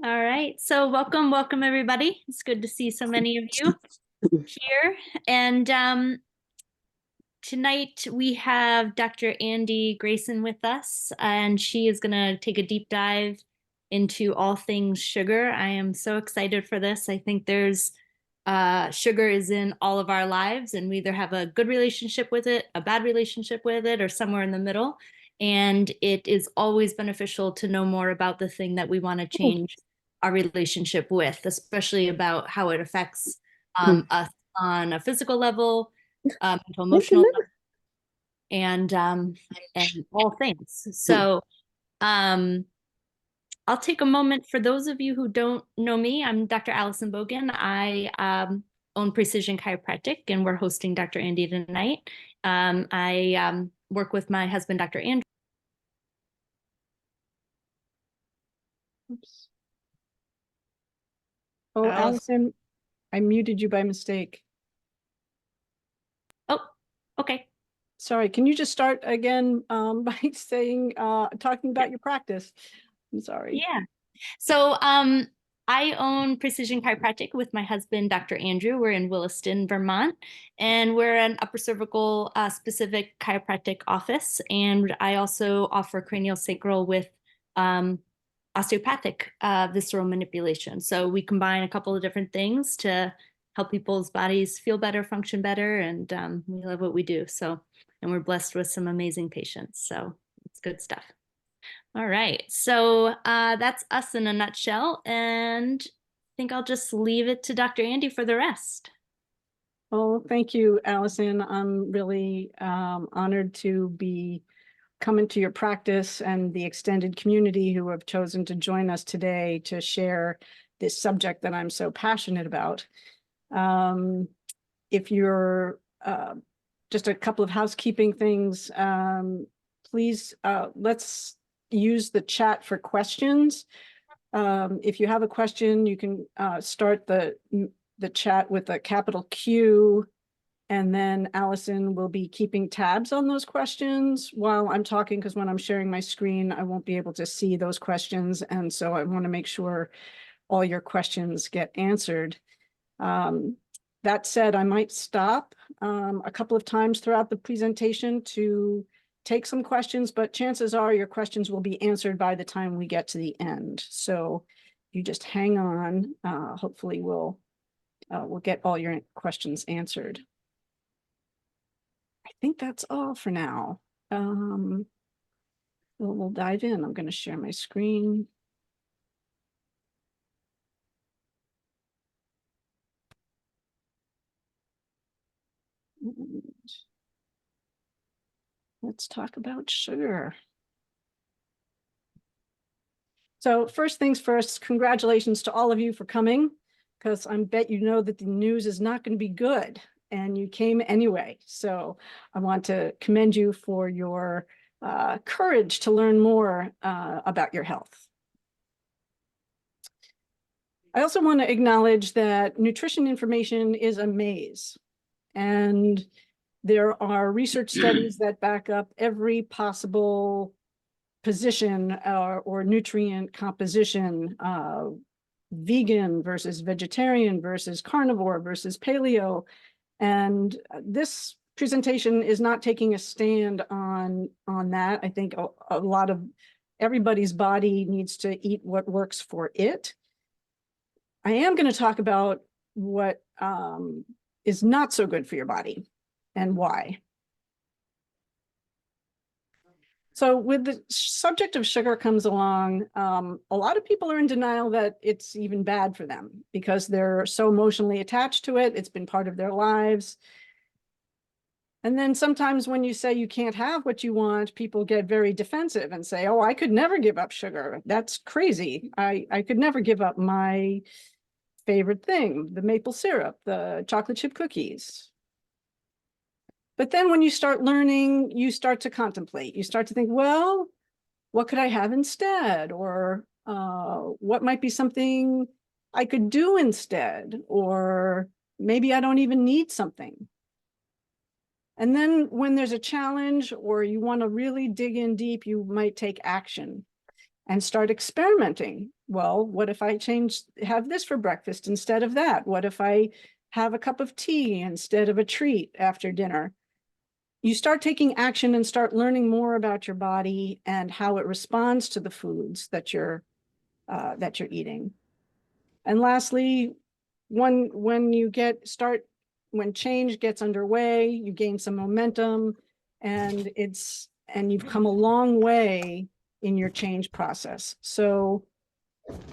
All right, so welcome everybody. It's good to see so many of you here. And tonight we have Dr. Andy Grayson with us, and she is going to take a deep dive into all things sugar. I am so excited for this. I think sugar is in all of our lives, and we either have a good relationship with it, a bad relationship with it, or somewhere in the middle. And it is always beneficial to know more about the thing that we want to change our relationship with, especially about how it affects us on a physical level, mental, emotional, and all things. So um, I'll take a moment for those of you who don't know me. I'm Dr. Allison Bogan. I own Precision Chiropractic, and we're hosting Dr. Andy tonight. I work with my husband, Dr. Andrew. Oops. Oh, Allison, I muted you by mistake. Oh, okay. Sorry, can you just start again by saying, talking about your practice? I'm sorry. Yeah. So I own Precision Chiropractic with my husband, Dr. Andrew. We're in Williston, Vermont, and we're an upper cervical specific chiropractic office. And I also offer cranial sacral with osteopathic visceral manipulation. So we combine a couple of different things to help people's bodies feel better, function better, and we love what we do. So, and we're blessed with some amazing patients. So it's good stuff. All right, so that's us in a nutshell, and I think I'll just leave it to Dr. Andy for the rest. Oh, thank you, Allison. I'm really honored to be coming to your practice and the extended community who have chosen to join us today to share this subject that I'm so passionate about. If you're just a couple of housekeeping things, please let's use the chat for questions. If you have a question, you can start the chat with a capital Q, and then Allison will be keeping tabs on those questions while I'm talking, because when I'm sharing my screen, I won't be able to see those questions. And so I want to make sure all your questions get answered. That said, I might stop a couple of times throughout the presentation to take some questions, but chances are your questions will be answered by the time we get to the end. So you just hang on. Hopefully we'll get all your questions answered. I think that's all for now. We'll dive in. I'm going to share my screen. And let's talk about sugar. So first things first, congratulations to all of you for coming, because I bet you know that the news is not going to be good, and you came anyway. So I want to commend you for your courage to learn more about your health. I also want to acknowledge that nutrition information is a maze, and there are research studies that back up every possible position or nutrient composition, vegan versus vegetarian versus carnivore versus paleo. And this presentation is not taking a stand on that. I think a lot of everybody's body needs to eat what works for it. I am going to talk about what is not so good for your body and why. So with the subject of sugar comes along, a lot of people are in denial that it's even bad for them because they're so emotionally attached to it. It's been part of their lives. And then sometimes when you say you can't have what you want, people get very defensive and say, oh, I could never give up sugar. That's crazy. I could never give up my favorite thing, the maple syrup, the chocolate chip cookies. But then when you start learning, you start to contemplate. You start to think, well, what could I have instead? Or what might be something I could do instead? Or maybe I don't even need something. And then when there's a challenge or you want to really dig in deep, you might take action and start experimenting Well, what if I have this for breakfast instead of that? What if I have a cup of tea instead of a treat after dinner? You start taking action and start learning more about your body and how it responds to the foods that you're eating. And lastly, when change gets underway, you gain some momentum, and you've come a long way in your change process. So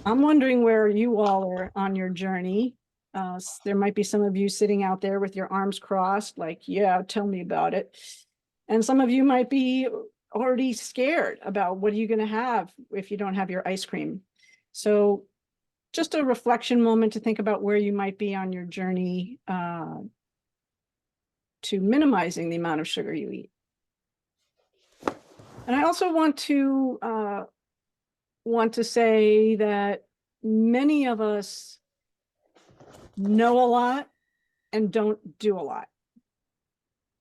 I'm wondering where you all are on your journey. There might be some of you sitting out there with your arms crossed, like, yeah, tell me about it. And some of you might be already scared about what are you going to have if you don't have your ice cream. So just a reflection moment to think about where you might be on your journey to minimizing the amount of sugar you eat. And I also want to say that many of us know a lot and don't do a lot.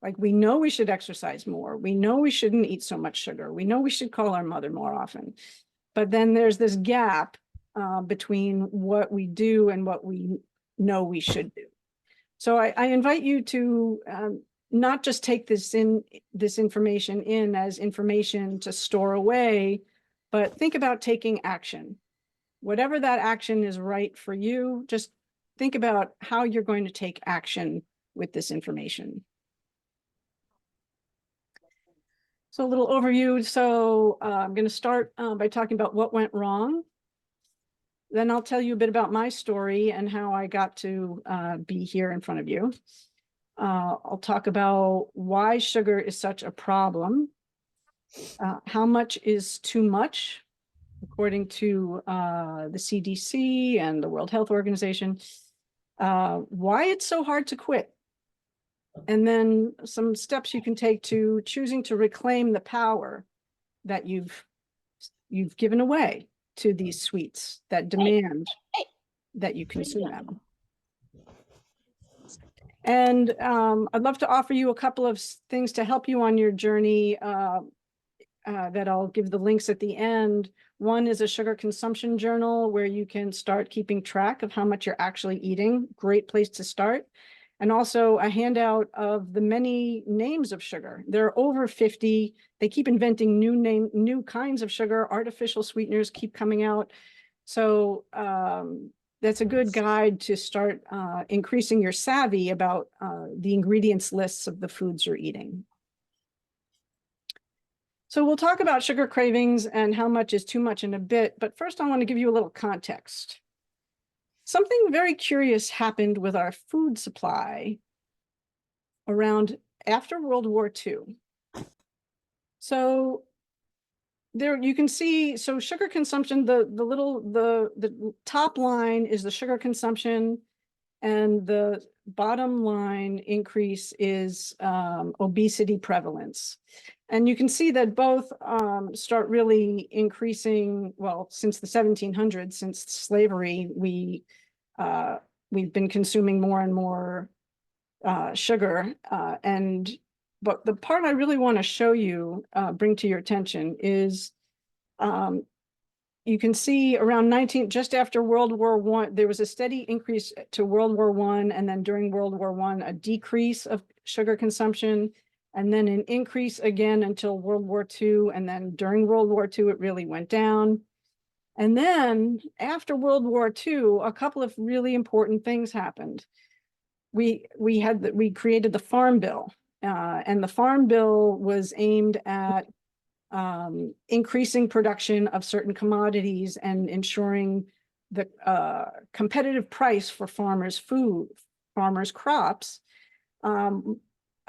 Like, we know we should exercise more. We know we shouldn't eat so much sugar. We know we should call our mother more often. But then there's this gap between what we do and what we know we should do. So I invite you to not just take this information in as information to store away, but think about taking action. Whatever that action is right for you, just think about how you're going to take action with this information. So a little overview. So I'm going to start by talking about what went wrong. Then I'll tell you a bit about my story and how I got to be here in front of you. I'll talk about why sugar is such a problem, how much is too much, according to the CDC and the World Health Organization, why it's so hard to quit, and then some steps you can take to choosing to reclaim the power that you've given away to these sweets that demand that you consume them. And I'd love to offer you a couple of things to help you on your journey that I'll give the links at the end. One is a sugar consumption journal where you can start keeping track of how much you're actually eating. Great place to start. And also a handout of the many names of sugar. There are over 50. They keep inventing new kinds of sugar. Artificial sweeteners keep coming out. So that's a good guide to start increasing your savvy about the ingredients lists of the foods you're eating. So we'll talk about sugar cravings and how much is too much in a bit, but first I want to give you a little context. Something very curious happened with our food supply around after World War II. So there you can see, so sugar consumption, the top line is the sugar consumption, and the bottom line increase is obesity prevalence. And you can see that both start really increasing, well, since the 1700s, since slavery, we've been consuming more and more sugar. But the part I really want to show you, bring to your attention is, you can see around just after World War I, there was a steady increase to World War I, and then during World War I, a decrease of sugar consumption, and then an increase again until World War II, and then during World War II, it really went down. And then after World War II, a couple of really important things happened. We created the Farm Bill, and the Farm Bill was aimed at increasing production of certain commodities and ensuring the competitive price for farmers' crops.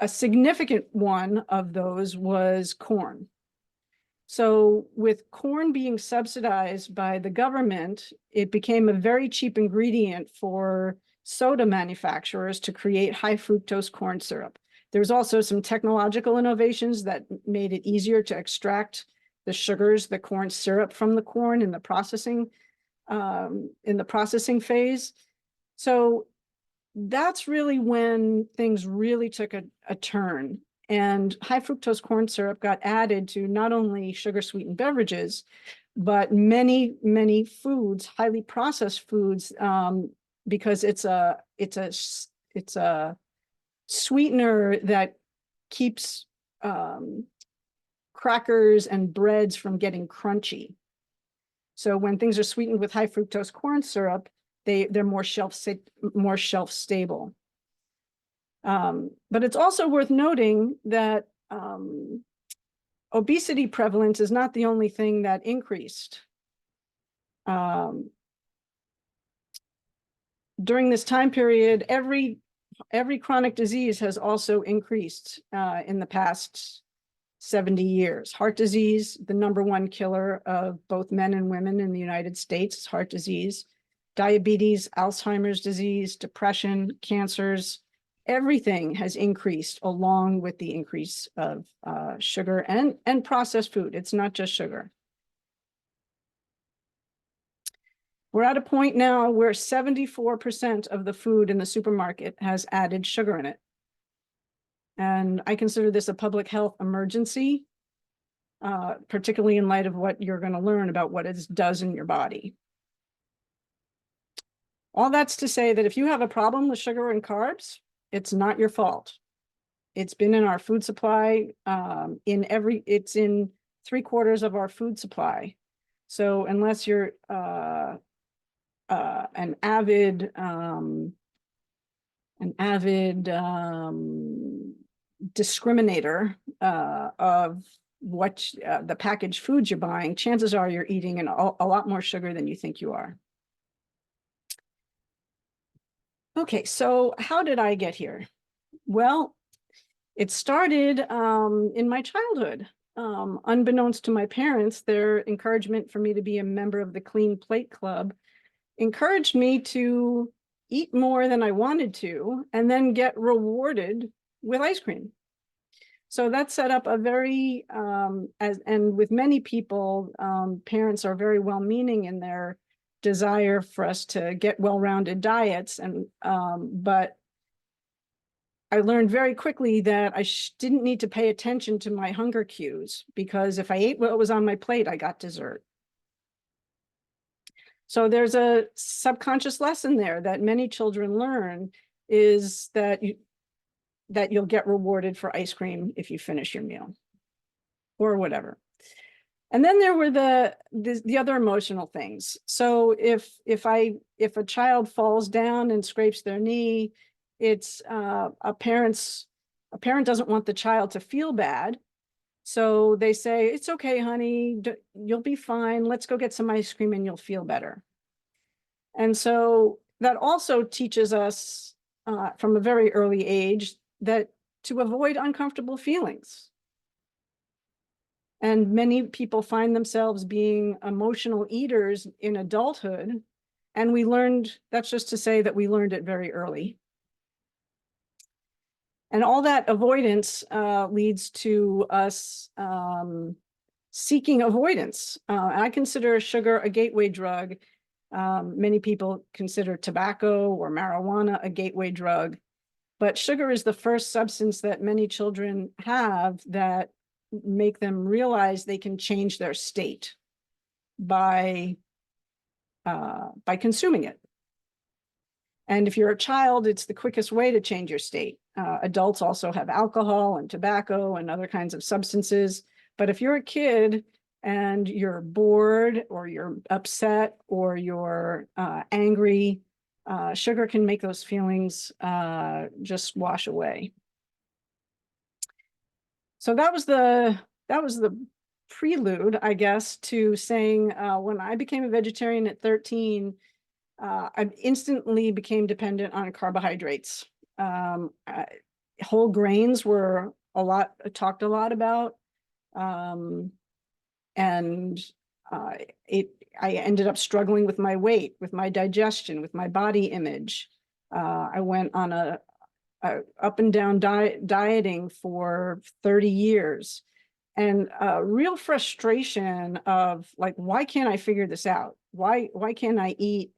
A significant one of those was corn. So with corn being subsidized by the government, it became a very cheap ingredient for soda manufacturers to create high fructose corn syrup. There's also some technological innovations that made it easier to extract the sugars, the corn syrup from the corn in the processing phase. So that's really when things really took a turn, and high fructose corn syrup got added to not only sugar sweetened beverages, But many foods, highly processed foods, because it's a sweetener that keeps crackers and breads from getting crunchy. So when things are sweetened with high fructose corn syrup, they're more shelf stable. But it's also worth noting that obesity prevalence is not the only thing that increased. During this time period, every chronic disease has also increased in the past 70 years. Heart disease, the #1 killer of both men and women in the United States, is heart disease. Diabetes, Alzheimer's disease, depression, cancers, everything has increased along with the increase of sugar and processed food. It's not just sugar. We're at a point now where 74% of the food in the supermarket has added sugar in it. And I consider this a public health emergency, particularly in light of what you're going to learn about what it does in your body. All that's to say that if you have a problem with sugar and carbs, it's not your fault. It's been in our food supply, it's in 3/4 of our food supply. So unless you're an avid discriminator of what the packaged foods you're buying, chances are you're eating a lot more sugar than you think you are. Okay, so how did I get here? Well, it started in my childhood. Unbeknownst to my parents, their encouragement for me to be a member of the Clean Plate Club encouraged me to eat more than I wanted to, and then get rewarded with ice cream. So that set up a very, and with many people, parents are very well-meaning in their desire for us to get well-rounded diets, and but I learned very quickly that I didn't need to pay attention to my hunger cues, because if I ate what was on my plate, I got dessert. So there's a subconscious lesson there that many children learn, is that you'll get rewarded for ice cream if you finish your meal or whatever. And then there were the other emotional things. So if a child falls down and scrapes their knee, it's a parent doesn't want the child to feel bad. So they say, it's okay, honey, you'll be fine. Let's go get some ice cream and you'll feel better. And so that also teaches us from a very early age that to avoid uncomfortable feelings. And many people find themselves being emotional eaters in adulthood. And we learned, that's just to say that we learned it very early. And all that avoidance leads to us seeking avoidance. I consider sugar a gateway drug. Many people consider tobacco or marijuana a gateway drug. But sugar is the first substance that many children have that make them realize they can change their state by consuming it. And if you're a child, it's the quickest way to change your state. Adults also have alcohol and tobacco and other kinds of substances. But if you're a kid and you're bored or you're upset or you're angry, sugar can make those feelings just wash away. So that was the prelude, I guess, to saying when I became a vegetarian at 13, I instantly became dependent on carbohydrates. Whole grains were talked a lot about, and I ended up struggling with my weight, with my digestion, with my body image. I went on a up and down dieting for 30 years, and real frustration of like, why can't I figure this out? Why can't I eat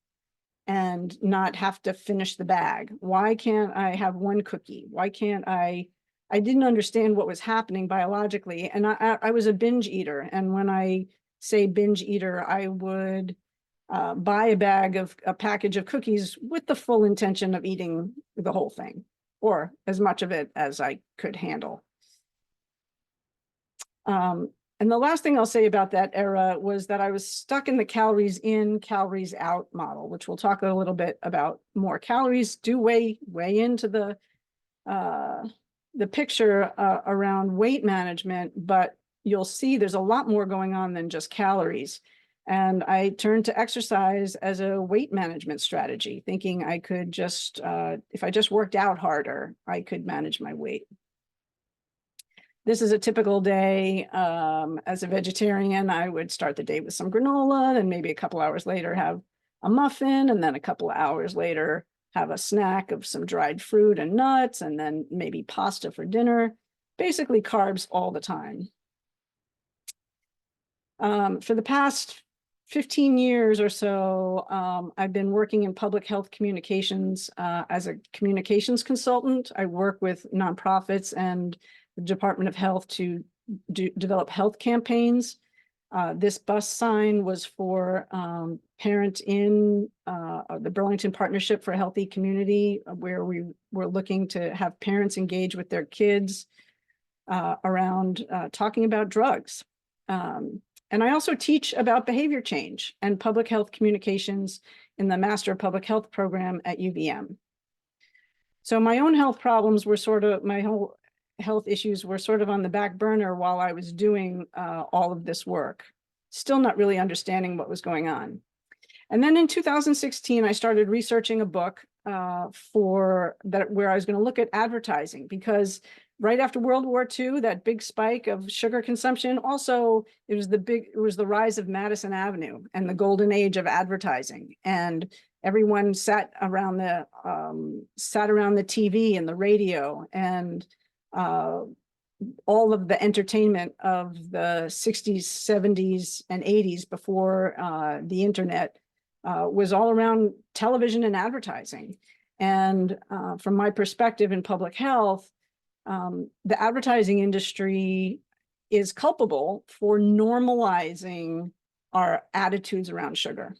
and not have to finish the bag? Why can't I have one cookie? Why can't I didn't understand what was happening biologically. And I was a binge eater. And when I say, binge eater, I would buy a package of cookies with the full intention of eating the whole thing, or as much of it as I could handle. And the last thing I'll say about that era was that I was stuck in the calories in, calories out model, which we'll talk a little bit about more. Calories do weigh into the picture around weight management, but you'll see there's a lot more going on than just calories. And I turned to exercise as a weight management strategy, thinking I could just, if I just worked out harder, I could manage my weight. This is a typical day. As a vegetarian, I would start the day with some granola, and maybe a couple hours later have a muffin, and then a couple of hours later have a snack of some dried fruit and nuts, and then maybe pasta for dinner. Basically carbs all the time. For the past 15 years or so, I've been working in public health communications as a communications consultant. I work with nonprofits and the Department of Health to develop health campaigns. This bus sign was for Parent In, the Burlington Partnership for a Healthy Community, where we were looking to have parents engage with their kids around talking about drugs. And I also teach about behavior change and public health communications in the Master of Public Health program at UVM. So my own health problems were my whole health issues were sort of on the back burner while I was doing all of this work, still not really understanding what was going on. And then in 2016, I started researching a book where I was going to look at advertising, because right after World War II, that big spike of sugar consumption, also it was the rise of Madison Avenue and the golden age of advertising. And everyone sat around the TV and the radio, and all of the entertainment of the 60s, 70s, and 80s before the internet was all around television and advertising. And from my perspective in public health, the advertising industry is culpable for normalizing our attitudes around sugar.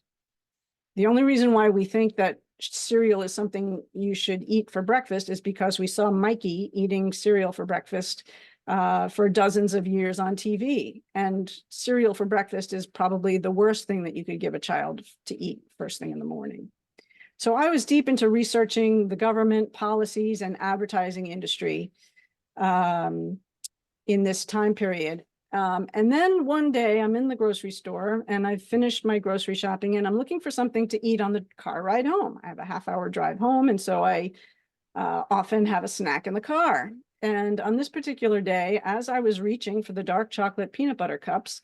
The only reason why we think that cereal is something you should eat for breakfast is because we saw Mikey eating cereal for breakfast for dozens of years on TV. And cereal for breakfast is probably the worst thing that you could give a child to eat first thing in the morning. So I was deep into researching the government policies and advertising industry in this time period. And then one day I'm in the grocery store and I've finished my grocery shopping and I'm looking for something to eat on the car ride home. I have a half-hour drive home, and so I often have a snack in the car. And on this particular day, as I was reaching for the dark chocolate peanut butter cups,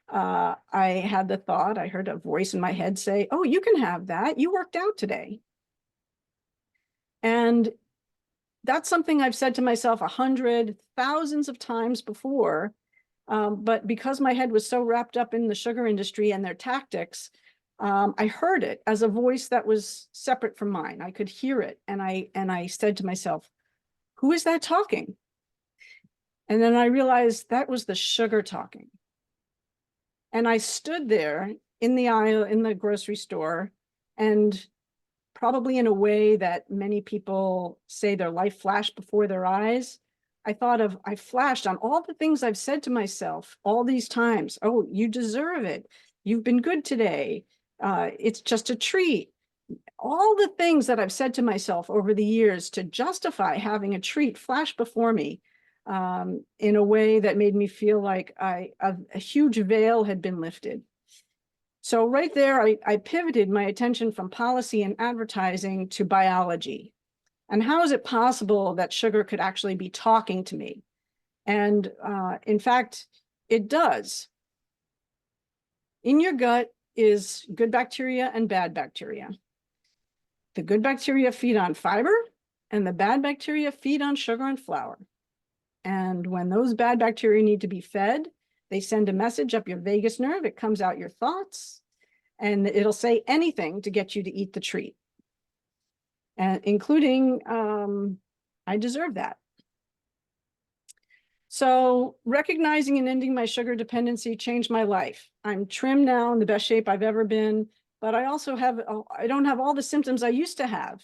I had the thought, I heard a voice in my head say, "Oh, you can have that. You worked out today." And that's something I've said to myself 100, thousands of times before. But because my head was so wrapped up in the sugar industry and their tactics, I heard it as a voice that was separate from mine. I could hear it. And I said to myself, "Who is that talking?" And then I realized that was the sugar talking. And I stood there in the aisle in the grocery store, and probably in a way that many people say their life flashed before their eyes, I flashed on all the things I've said to myself all these times. "Oh, you deserve it. You've been good today. It's just a treat." All the things that I've said to myself over the years to justify having a treat flashed before me in a way that made me feel like a huge veil had been lifted. So right there, I pivoted my attention from policy and advertising to biology. And how is it possible that sugar could actually be talking to me? And in fact, it does. In your gut is good bacteria and bad bacteria. The good bacteria feed on fiber, and the bad bacteria feed on sugar and flour. And when those bad bacteria need to be fed, they send a message up your vagus nerve. It comes out your thoughts, and it'll say anything to get you to eat the treat. And including, I deserve that. So recognizing and ending my sugar dependency changed my life. I'm trim now, in the best shape I've ever been, but I also I don't have all the symptoms I used to have.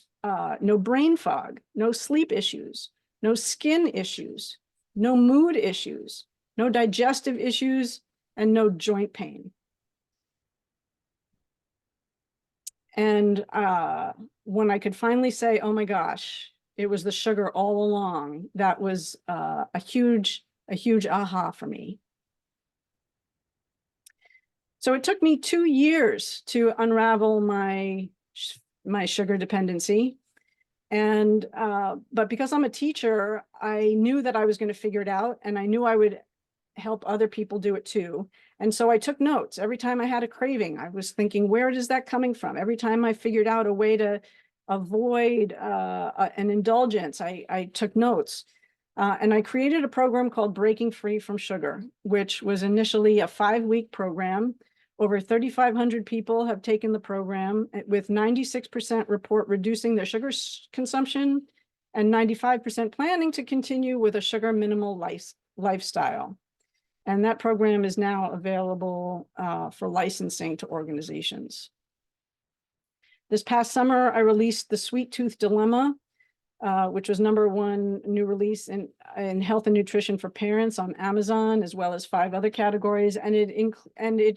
No brain fog, no sleep issues, no skin issues, no mood issues, no digestive issues, and no joint pain. And when I could finally say, oh my gosh, it was the sugar all along, that was a huge aha for me. So it took me 2 years to unravel my sugar dependency. And but because I'm a teacher, I knew that I was going to figure it out, and I knew I would help other people do it too. And so I took notes. Every time I had a craving, I was thinking, where is that coming from? Every time I figured out a way to avoid an indulgence, I took notes. And I created a program called Breaking Free from Sugar, which was initially a 5-week program. Over 3,500 people have taken the program, with 96% report reducing their sugar consumption and 95% planning to continue with a sugar minimal lifestyle. And that program is now available for licensing to organizations. This past summer, I released The Sweet Tooth Dilemma, which was #1 new release in health and nutrition for parents on Amazon, as well as 5 other categories. And it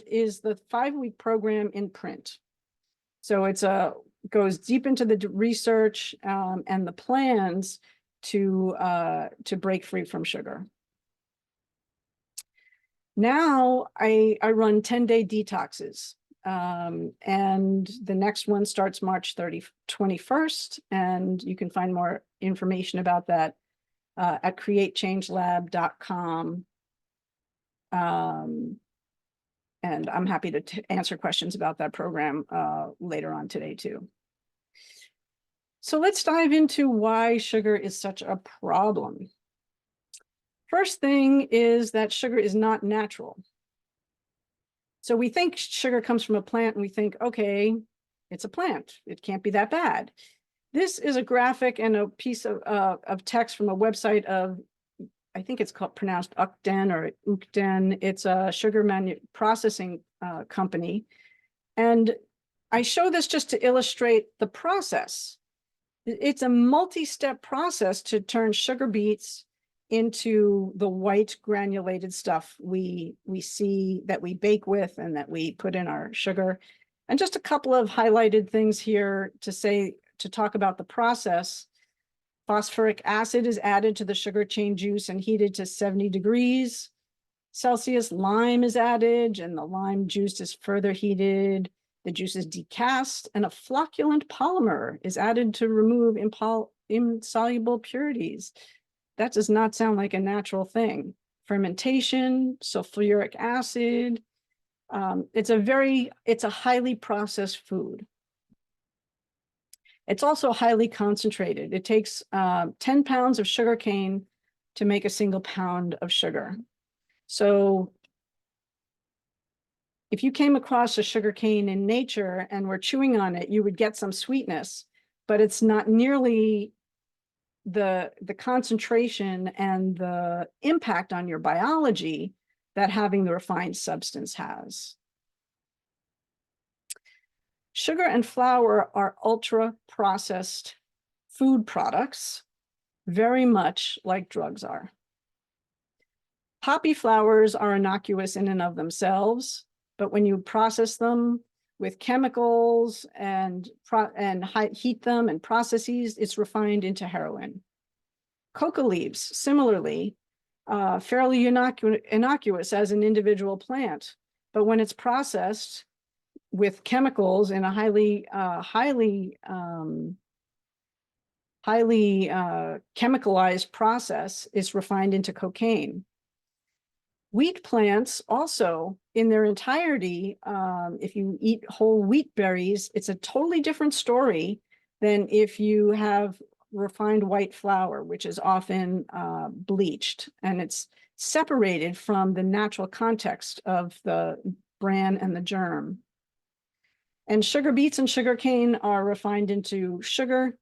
is the 5-week program in print. So it's goes deep into the research and the plans to break free from sugar. Now I run 10-day detoxes. And the next one starts March 21st, and you can find more information about that at createchangelab.com. And I'm happy to answer questions about that program later on today too. So let's dive into why sugar is such a problem. First thing is that sugar is not natural. So we think sugar comes from a plant, and we think, okay, it's a plant. It can't be that bad. This is a graphic and a piece of text from a website of, I think it's pronounced Ukden or Ukden. It's a sugar processing company. And I show this just to illustrate the process. It's a multi-step process to turn sugar beets into the white granulated stuff we see, that we bake with and that we put in our sugar. And just a couple of highlighted things here to talk about the process. Phosphoric acid is added to the sugar cane juice and heated to 70 degrees Celsius. Lime is added, and the lime juice is further heated. The juice is decast, and a flocculant polymer is added to remove insoluble impurities. That does not sound like a natural thing. Fermentation, sulfuric acid. It's a highly processed food. It's also highly concentrated. It takes 10 pounds of sugar cane to make a single pound of sugar. So if you came across a sugar cane in nature and were chewing on it, you would get some sweetness, but it's not nearly the concentration and the impact on your biology that having the refined substance has. Sugar and flour are ultra processed food products, very much like drugs are. Poppy flowers are innocuous in and of themselves, but when you process them with chemicals and heat them and processes, it's refined into heroin. Coca leaves, similarly, fairly innocuous as an individual plant, but when it's processed with chemicals in a highly chemicalized process, is refined into cocaine. Wheat plants also, in their entirety, if you eat whole wheat berries, it's a totally different story than if you have refined white flour, which is often bleached, and it's separated from the natural context of the bran and the germ. And sugar beets and sugar cane are refined into sugar,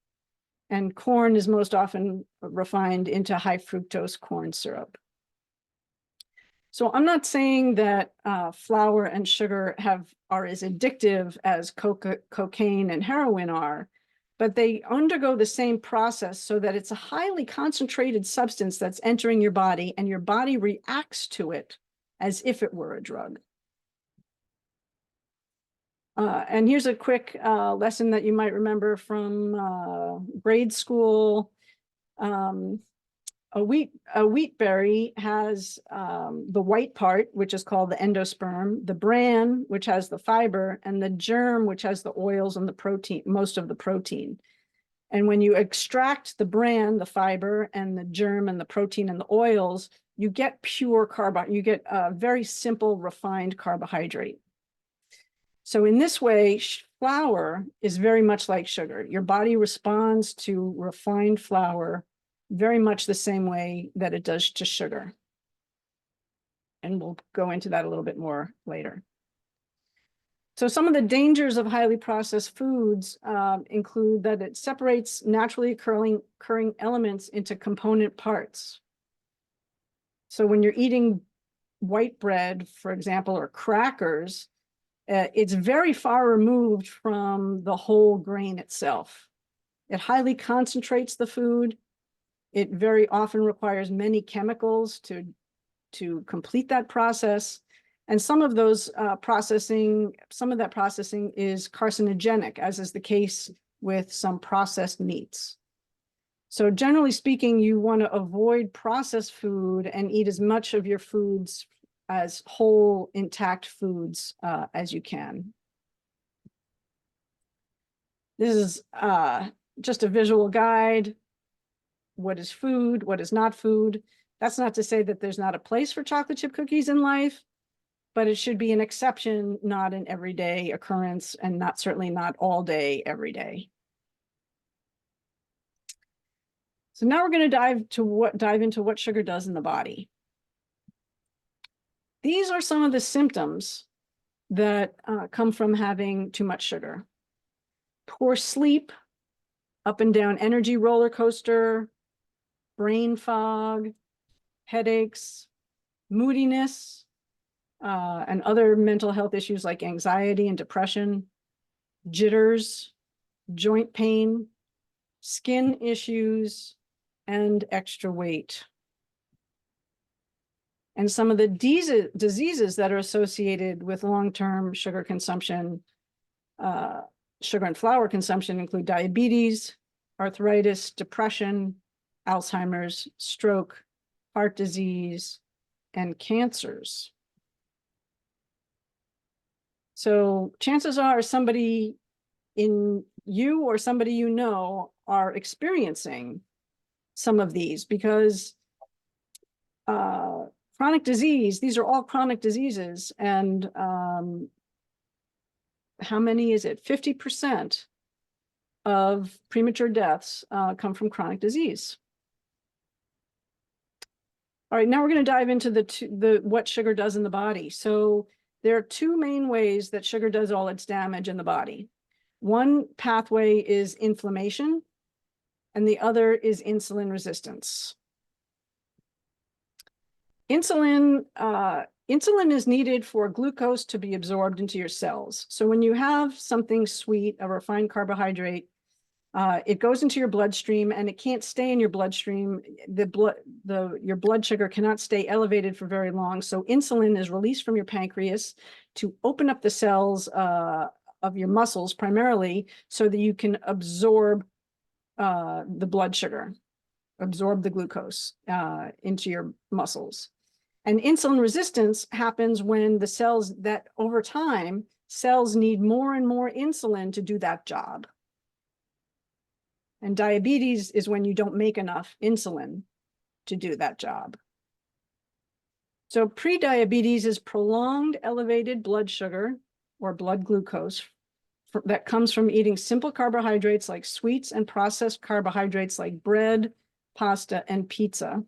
and corn is most often refined into high fructose corn syrup. So I'm not saying that flour and sugar are as addictive as cocaine and heroin are, but they undergo the same process so that it's a highly concentrated substance that's entering your body, and your body reacts to it as if it were a drug. And here's a quick lesson that you might remember from grade school. A wheat berry has the white part, which is called the endosperm, the bran, which has the fiber, and the germ, which has the oils and the protein, most of the protein. And when you extract the bran, the fiber, and the germ, and the protein, and the oils, you get pure carbohydrate. You get a very simple, refined carbohydrate. So in this way, flour is very much like sugar. Your body responds to refined flour very much the same way that it does to sugar. And we'll go into that a little bit more later. So some of the dangers of highly processed foods include that it separates naturally occurring elements into component parts. So when you're eating white bread, for example, or crackers, it's very far removed from the whole grain itself. It highly concentrates the food. It very often requires many chemicals to complete that process. And some of those some of that processing is carcinogenic, as is the case with some processed meats. So generally speaking, you want to avoid processed food and eat as much of your foods as whole, intact foods as you can. This is just a visual guide. What is food? What is not food? That's not to say that there's not a place for chocolate chip cookies in life, but it should be an exception, not an everyday occurrence, and certainly not all day, every day. So now we're going to dive into what sugar does in the body. These are some of the symptoms that come from having too much sugar. Poor sleep, up and down energy roller coaster, brain fog, headaches, moodiness, and other mental health issues like anxiety and depression, jitters, joint pain, skin issues, and extra weight. And some of the diseases that are associated with long-term sugar consumption, sugar and flour consumption, include diabetes, arthritis, depression, Alzheimer's, stroke, heart disease, and cancers. So chances are somebody in you or somebody you know are experiencing some of these, because chronic disease, these are all chronic diseases. And how many is it? 50% of premature deaths come from chronic disease. All right, now we're going to dive into what sugar does in the body. So there are two main ways that sugar does all its damage in the body. One pathway is inflammation, and the other is insulin resistance. Insulin is needed for glucose to be absorbed into your cells. So when you have something sweet, a refined carbohydrate, it goes into your bloodstream, and it can't stay in your bloodstream. Your blood sugar cannot stay elevated for very long. So insulin is released from your pancreas to open up the cells of your muscles primarily, so that you can absorb the blood sugar, absorb the glucose into your muscles. And insulin resistance happens when the cells that over time, cells need more and more insulin to do that job. And diabetes is when you don't make enough insulin to do that job. So prediabetes is prolonged elevated blood sugar or blood glucose that comes from eating simple carbohydrates like sweets and processed carbohydrates like bread, pasta, and pizza.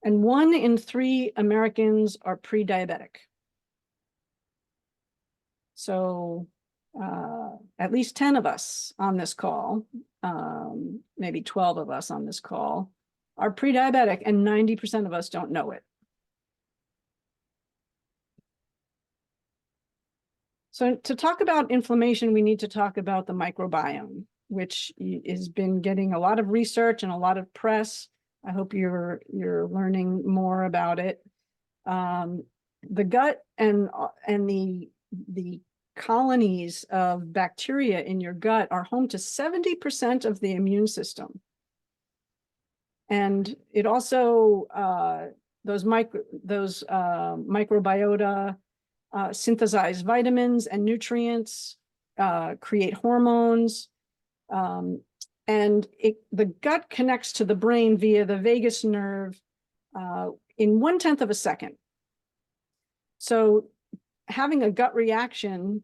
And 1 in 3 Americans are pre-diabetic. So at least 10 of us on this call, maybe 12 of us on this call, are pre-diabetic, and 90% of us don't know it. So to talk about inflammation, we need to talk about the microbiome, which has been getting a lot of research and a lot of press. I hope you're learning more about it. The gut and the colonies of bacteria in your gut are home to 70% of the immune system. And it also, those microbiota synthesize vitamins and nutrients, create hormones, and the gut connects to the brain via the vagus nerve in 1/10 of a second. So having a gut reaction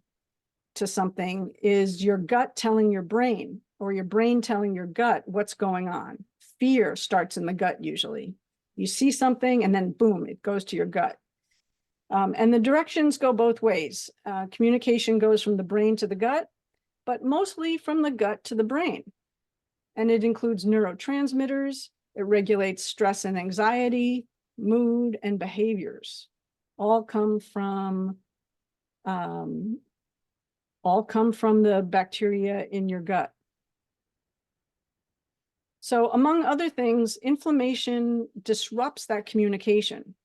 to something is your gut telling your brain, or your brain telling your gut what's going on. Fear starts in the gut usually. You see something and then boom, it goes to your gut. And the directions go both ways. Communication goes from the brain to the gut, but mostly from the gut to the brain. And it includes neurotransmitters. It regulates stress and anxiety, mood, and behaviors. All come from the bacteria in your gut. So among other things, inflammation disrupts that communication.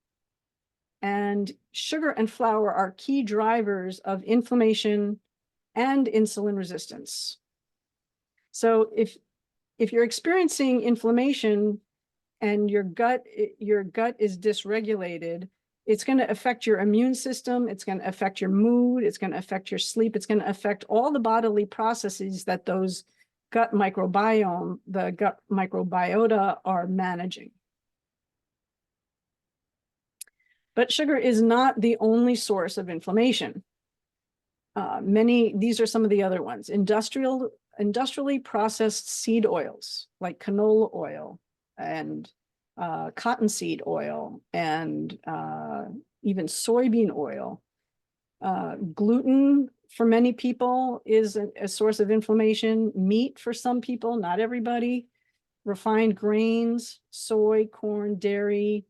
And sugar and flour are key drivers of inflammation and insulin resistance. So if you're experiencing inflammation and your gut is dysregulated, it's going to affect your immune system, it's going to affect your mood, it's going to affect your sleep, it's going to affect all the bodily processes that those the gut microbiota are managing. But sugar is not the only source of inflammation. These are some of the other ones. Industrially processed seed oils like canola oil and cottonseed oil and even soybean oil. Gluten for many people is a source of inflammation. Meat for some people, not everybody. Refined grains, soy, corn, dairy,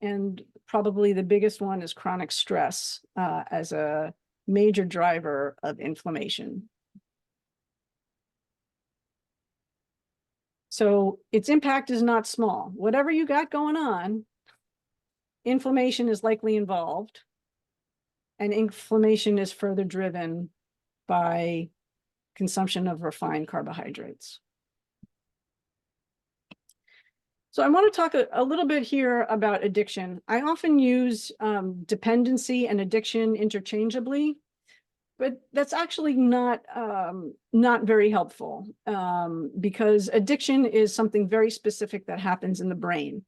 and probably the biggest one is chronic stress as a major driver of inflammation. So its impact is not small. Whatever you got going on, inflammation is likely involved, and inflammation is further driven by consumption of refined carbohydrates. So I want to talk a little bit here about addiction. I often use dependency and addiction interchangeably, but that's actually not very helpful because addiction is something very specific that happens in the brain.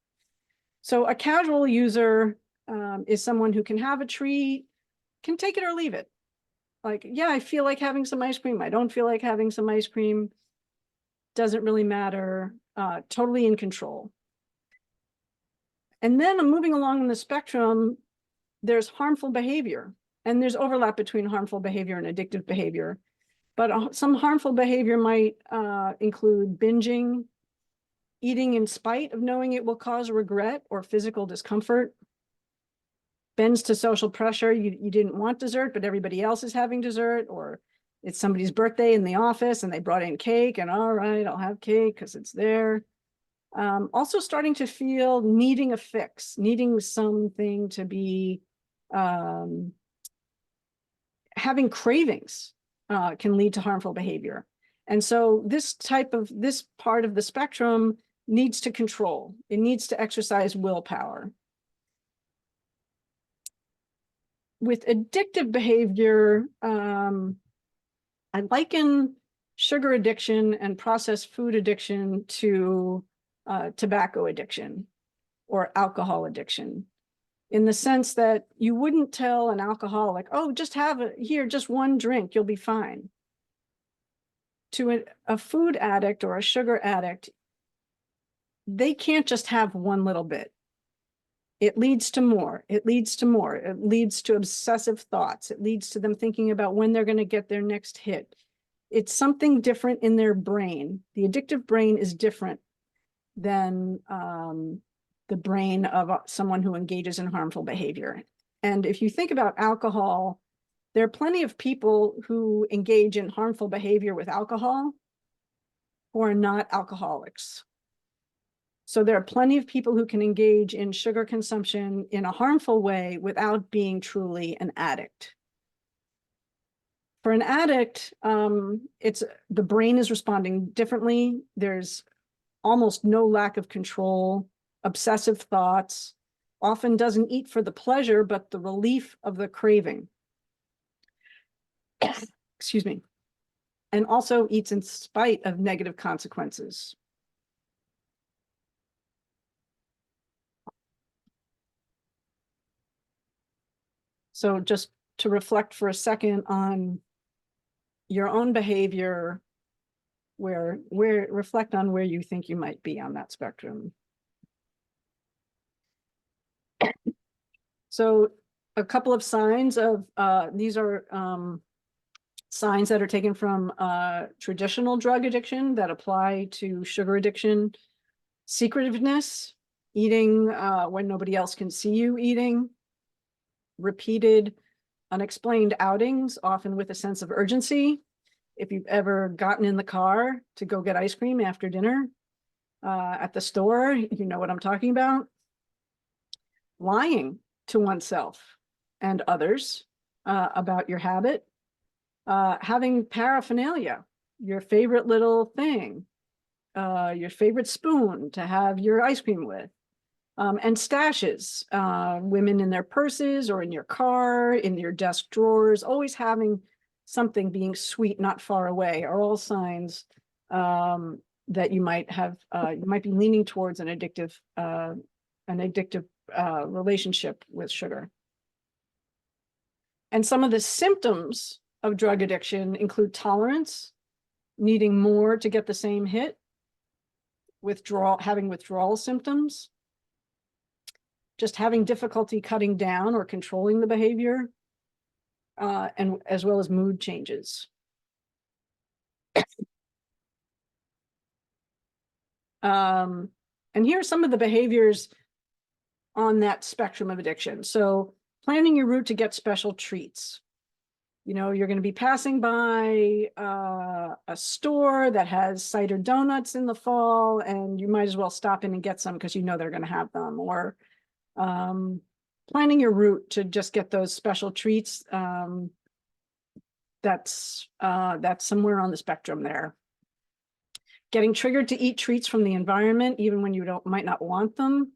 So a casual user is someone who can have a treat, can take it or leave it. Like, yeah, I feel like having some ice cream. I don't feel like having some ice cream. Doesn't really matter. Totally in control. And then I'm moving along the spectrum. There's harmful behavior, and there's overlap between harmful behavior and addictive behavior. But some harmful behavior might include binging, eating in spite of knowing it will cause regret or physical discomfort, bends to social pressure. You didn't want dessert, but everybody else is having dessert, or it's somebody's birthday in the office and they brought in cake and all right, I'll have cake because it's there. Also starting to feel needing a fix, needing something to be, having cravings can lead to harmful behavior. And so this part of the spectrum needs to control. It needs to exercise willpower. With addictive behavior, I liken sugar addiction and processed food addiction to tobacco addiction or alcohol addiction, in the sense that you wouldn't tell an alcoholic, oh, just have just one drink, you'll be fine. To a food addict or a sugar addict, they can't just have one little bit. It leads to more. It leads to more. It leads to obsessive thoughts. It leads to them thinking about when they're going to get their next hit. It's something different in their brain. The addictive brain is different than the brain of someone who engages in harmful behavior. And if you think about alcohol, There are plenty of people who engage in harmful behavior with alcohol who are not alcoholics. So there are plenty of people who can engage in sugar consumption in a harmful way without being truly an addict. For an addict, the brain is responding differently. There's almost no lack of control, obsessive thoughts, often doesn't eat for the pleasure, but the relief of the craving. Excuse me. And also eats in spite of negative consequences. So just to reflect for a second on your own behavior, reflect on where you think you might be on that spectrum. So a couple of signs of, these are signs that are taken from traditional drug addiction that apply to sugar addiction. Secretiveness, eating when nobody else can see you eating. Repeated unexplained outings, often with a sense of urgency. If you've ever gotten in the car to go get ice cream after dinner at the store, you know what I'm talking about. Lying to oneself and others about your habit. Having paraphernalia, your favorite little thing, your favorite spoon to have your ice cream with. And stashes, women in their purses or in your car, in your desk drawers, always having something being sweet, not far away, are all signs that you might be leaning towards an addictive relationship with sugar. And some of the symptoms of drug addiction include tolerance, needing more to get the same hit, having withdrawal symptoms, just having difficulty cutting down or controlling the behavior, and as well as mood changes. And here are some of the behaviors on that spectrum of addiction. So planning your route to get special treats. You know, you're going to be passing by a store that has cider donuts in the fall, and you might as well stop in and get some because you know they're going to have them. Or planning your route to just get those special treats. That's somewhere on the spectrum there. Getting triggered to eat treats from the environment, even when you might not want them.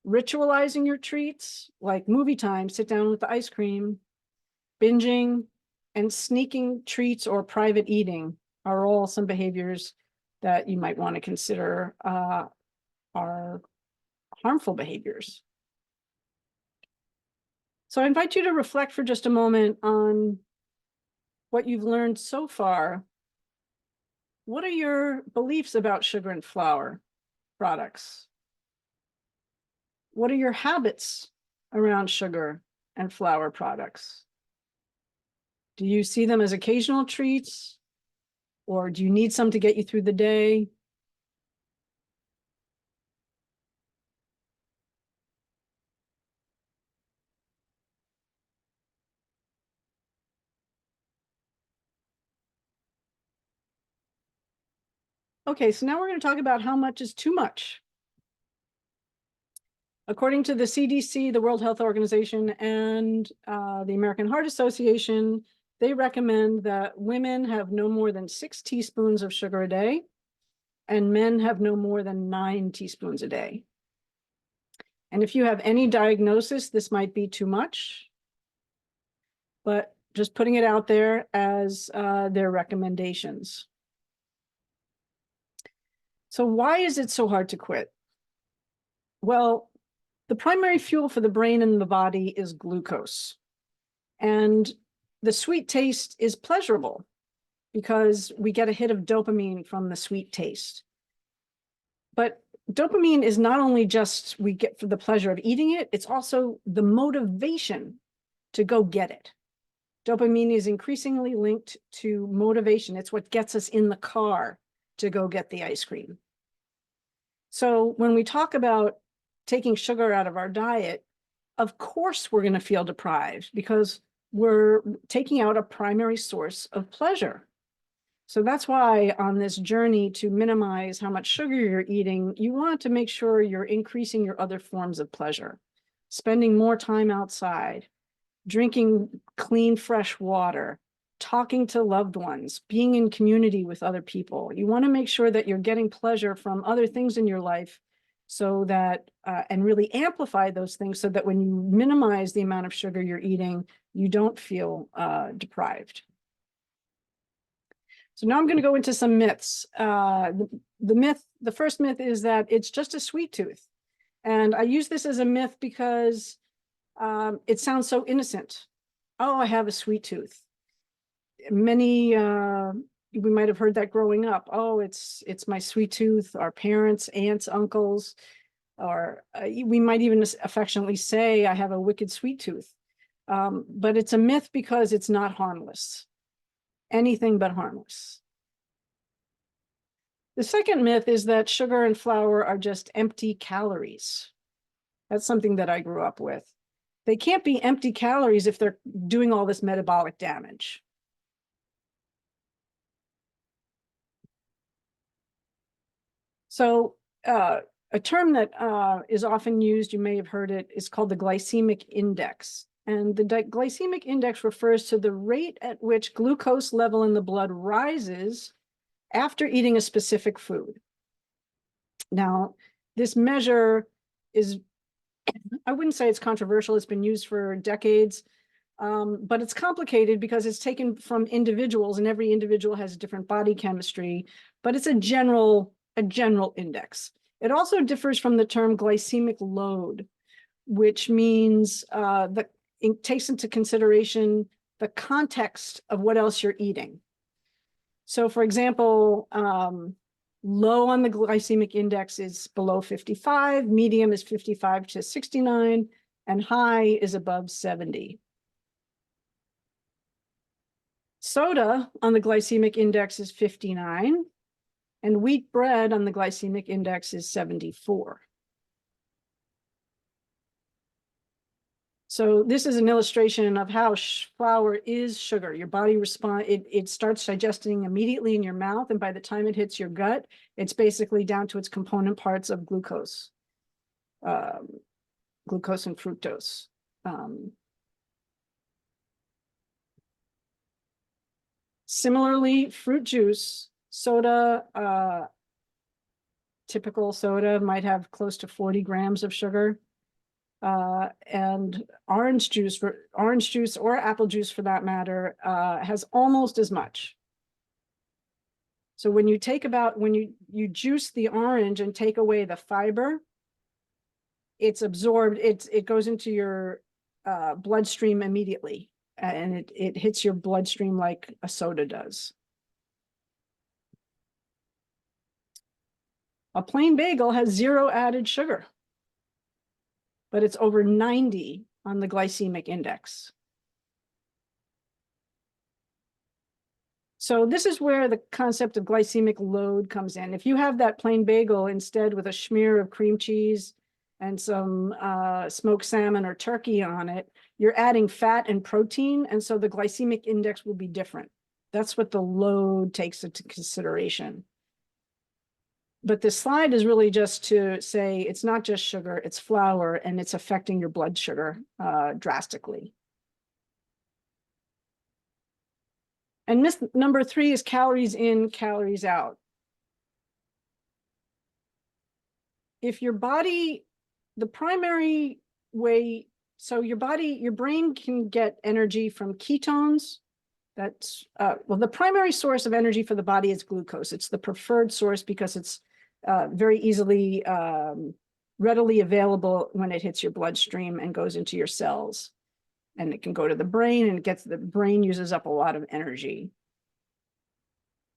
Ritualizing your treats, like movie time, sit down with the ice cream. Binging and sneaking treats or private eating are all some behaviors that you might want to consider are harmful behaviors. So I invite you to reflect for just a moment on what you've learned so far. What are your beliefs about sugar and flour products? What are your habits around sugar and flour products? Do you see them as occasional treats, or do you need some to get you through the day? Okay, so now we're going to talk about how much is too much. According to the CDC, the World Health Organization, and the American Heart Association, they recommend that women have no more than 6 teaspoons of sugar a day, and men have no more than 9 teaspoons a day. And if you have any diagnosis, this might be too much, but just putting it out there as their recommendations. So why is it so hard to quit? Well, the primary fuel for the brain and the body is glucose. And the sweet taste is pleasurable because we get a hit of dopamine from the sweet taste. But dopamine is not only just we get for the pleasure of eating it, it's also the motivation to go get it. Dopamine is increasingly linked to motivation. It's what gets us in the car to go get the ice cream. So when we talk about taking sugar out of our diet, of course we're going to feel deprived because we're taking out a primary source of pleasure. So that's why on this journey to minimize how much sugar you're eating, you want to make sure you're increasing your other forms of pleasure, spending more time outside, drinking clean, fresh water, talking to loved ones, being in community with other people. You want to make sure that you're getting pleasure from other things in your life so that, and really amplify those things so that when you minimize the amount of sugar you're eating, you don't feel deprived. So now I'm going to go into some myths. The first myth is that it's just a sweet tooth. And I use this as a myth because it sounds so innocent. Oh, I have a sweet tooth. Many, we might have heard that growing up. Oh, it's my sweet tooth. Our parents, aunts, uncles, or we might even affectionately say, I have a wicked sweet tooth. But it's a myth because it's not harmless. Anything but harmless. The second myth is that sugar and flour are just empty calories. That's something that I grew up with. They can't be empty calories if they're doing all this metabolic damage. So a term that is often used, you may have heard it, is called the glycemic index. And the glycemic index refers to the rate at which glucose level in the blood rises after eating a specific food. Now, this measure is, I wouldn't say it's controversial, it's been used for decades, but it's complicated because it's taken from individuals and every individual has a different body chemistry, but it's a general index. It also differs from the term glycemic load, which means that it takes into consideration the context of what else you're eating. So for example, low on the glycemic index is below 55, medium is 55 to 69, and high is above 70. Soda on the glycemic index is 59, and wheat bread on the glycemic index is 74. So this is an illustration of how flour is sugar. Your body it starts digesting immediately in your mouth, and by the time it hits your gut, it's basically down to its component parts of glucose, glucose and fructose. Similarly, fruit juice, soda, typical soda might have close to 40 grams of sugar. And orange juice or apple juice for that matter has almost as much. So when you you juice the orange and take away the fiber, it's absorbed, it goes into your bloodstream immediately, and it hits your bloodstream like a soda does. A plain bagel has 0 added sugar, but it's over 90 on the glycemic index. So this is where the concept of glycemic load comes in. If you have that plain bagel instead with a smear of cream cheese and some smoked salmon or turkey on it, you're adding fat and protein, and so the glycemic index will be different. That's what the load takes into consideration. But this slide is really just to say it's not just sugar, it's flour, and it's affecting your blood sugar drastically. And myth number 3 is calories in, calories out. If your body, the primary way, so your brain can get energy from ketones. That's, well, the primary source of energy for the body is glucose. It's the preferred source because it's very easily, readily available when it hits your bloodstream and goes into your cells. And it can go to the brain, and the brain uses up a lot of energy.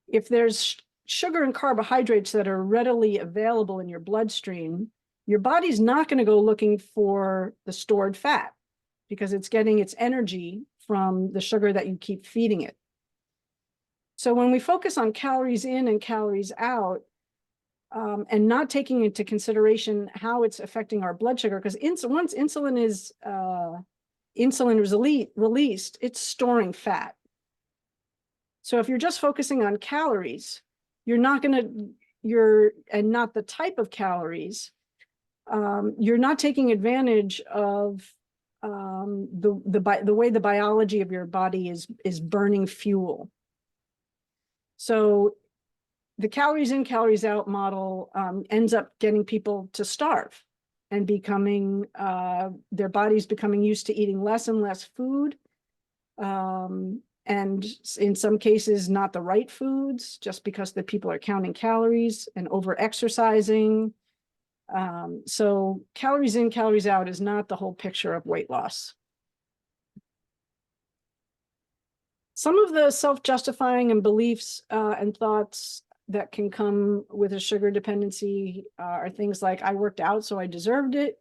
If there's sugar and carbohydrates that are readily available in your bloodstream, your body's not going to go looking for the stored fat because it's getting its energy from the sugar that you keep feeding it. So when we focus on calories in and calories out, and not taking into consideration how it's affecting our blood sugar, because once insulin is insulin is released, it's storing fat. So if you're just focusing on calories, you're not going to, and not the type of calories, you're not taking advantage of the way the biology of your body is burning fuel. So the calories in, calories out model ends up getting people to starve and becoming, their bodies becoming used to eating less and less food. And in some cases, not the right foods, just because the people are counting calories and over exercising. So calories in, calories out is not the whole picture of weight loss. Some of the self-justifying and beliefs and thoughts that can come with a sugar dependency are things like, I worked out, so I deserved it.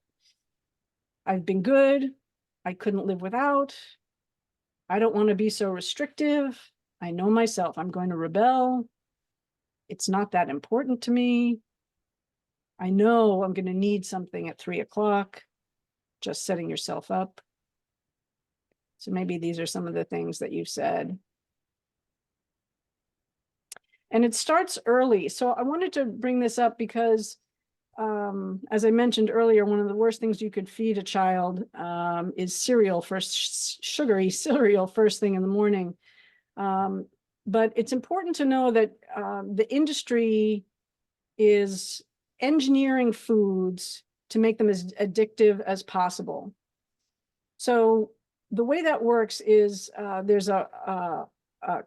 I've been good. I couldn't live without. I don't want to be so restrictive. I know myself. I'm going to rebel. It's not that important to me. I know I'm going to need something at 3 o'clock. Just setting yourself up. So maybe these are some of the things that you've said. And it starts early. So I wanted to bring this up because, as I mentioned earlier, one of the worst things you could feed a child is cereal, sugary cereal first thing in the morning. But it's important to know that the industry is engineering foods to make them as addictive as possible. So the way that works is there's a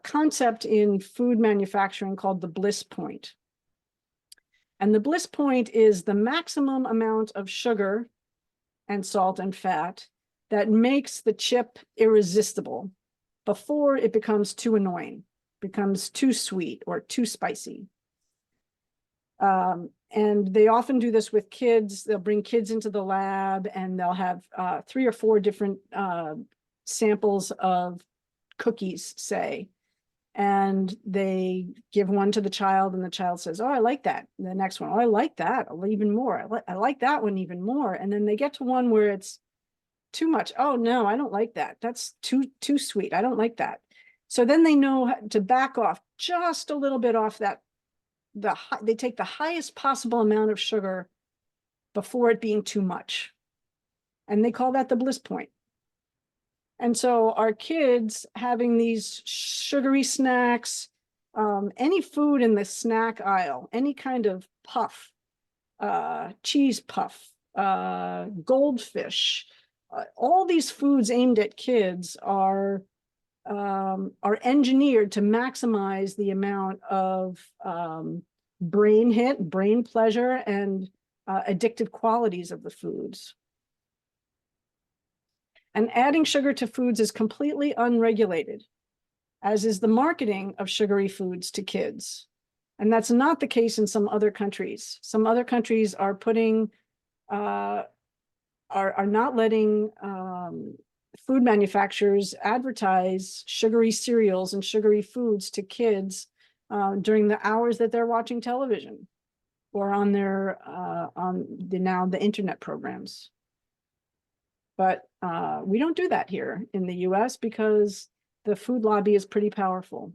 concept in food manufacturing called the bliss point. And the bliss point is the maximum amount of sugar and salt and fat that makes the chip irresistible before it becomes too annoying, becomes too sweet or too spicy. And they often do this with kids. They'll bring kids into the lab and they'll have 3 or 4 different samples of cookies, say, and they give one to the child and the child says, oh, I like that. And the next one, oh, I like that even more. I like that one even more. And then they get to one where it's too much. Oh no, I don't like that. That's too sweet. I don't like that. So then they know to back off just a little bit off that. They take the highest possible amount of sugar before it being too much. And they call that the bliss point. And so our kids having these sugary snacks, any food in the snack aisle, any kind of puff, cheese puff, goldfish, all these foods aimed at kids are engineered to maximize the amount of brain pleasure, and addictive qualities of the foods. And adding sugar to foods is completely unregulated, as is the marketing of sugary foods to kids. And that's not the case in some other countries. Some other countries are putting, are not letting food manufacturers advertise sugary cereals and sugary foods to kids during the hours that they're watching television or on their now the internet programs. But we don't do that here in the US because the food lobby is pretty powerful.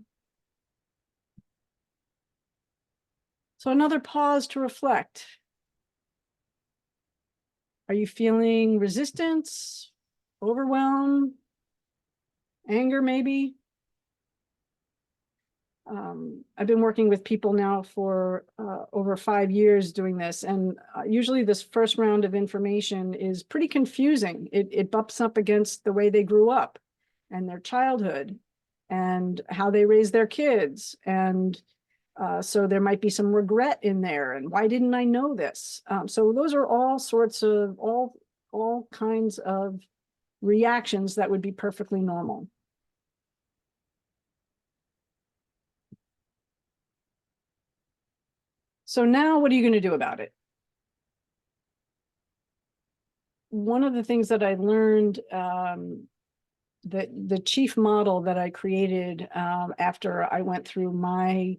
So another pause to reflect. Are you feeling resistance, overwhelm, anger maybe? I've been working with people now for over 5 years doing this, and usually this first round of information is pretty confusing. It bumps up against the way they grew up and their childhood and how they raise their kids. And so there might be some regret in there. And why didn't I know this? So those are all sorts of, all kinds of reactions that would be perfectly normal. So now what are you going to do about it? One of the things that I learned, the chief model that I created after I went through my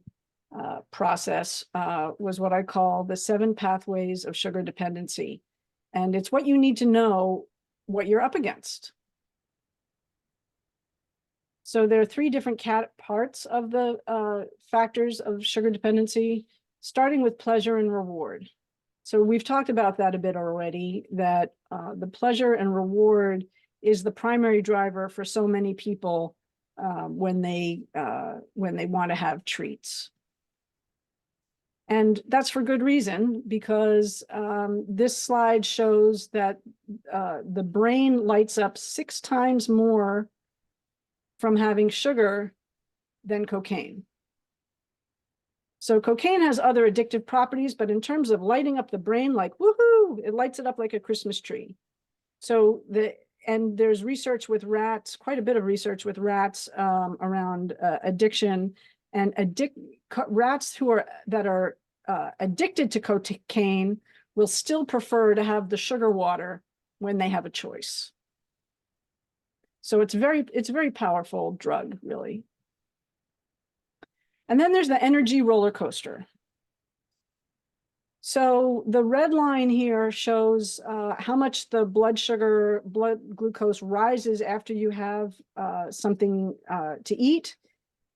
process was what I call the 7 pathways of sugar dependency. And it's what you need to know what you're up against. So there are three different parts of the factors of sugar dependency, starting with pleasure and reward. So we've talked about that a bit already, that the pleasure and reward is the primary driver for so many people when they want to have treats. And that's for good reason, because this slide shows that the brain lights up 6 times more from having sugar than cocaine. So cocaine has other addictive properties, but in terms of lighting up the brain, like woohoo, it lights it up like a Christmas tree. So and there's research with rats, quite a bit of research with rats around addiction, and rats that are addicted to cocaine will still prefer to have the sugar water when they have a choice. So it's a very powerful drug, really. And then there's the energy roller coaster. So the red line here shows how much the blood glucose rises after you have something to eat.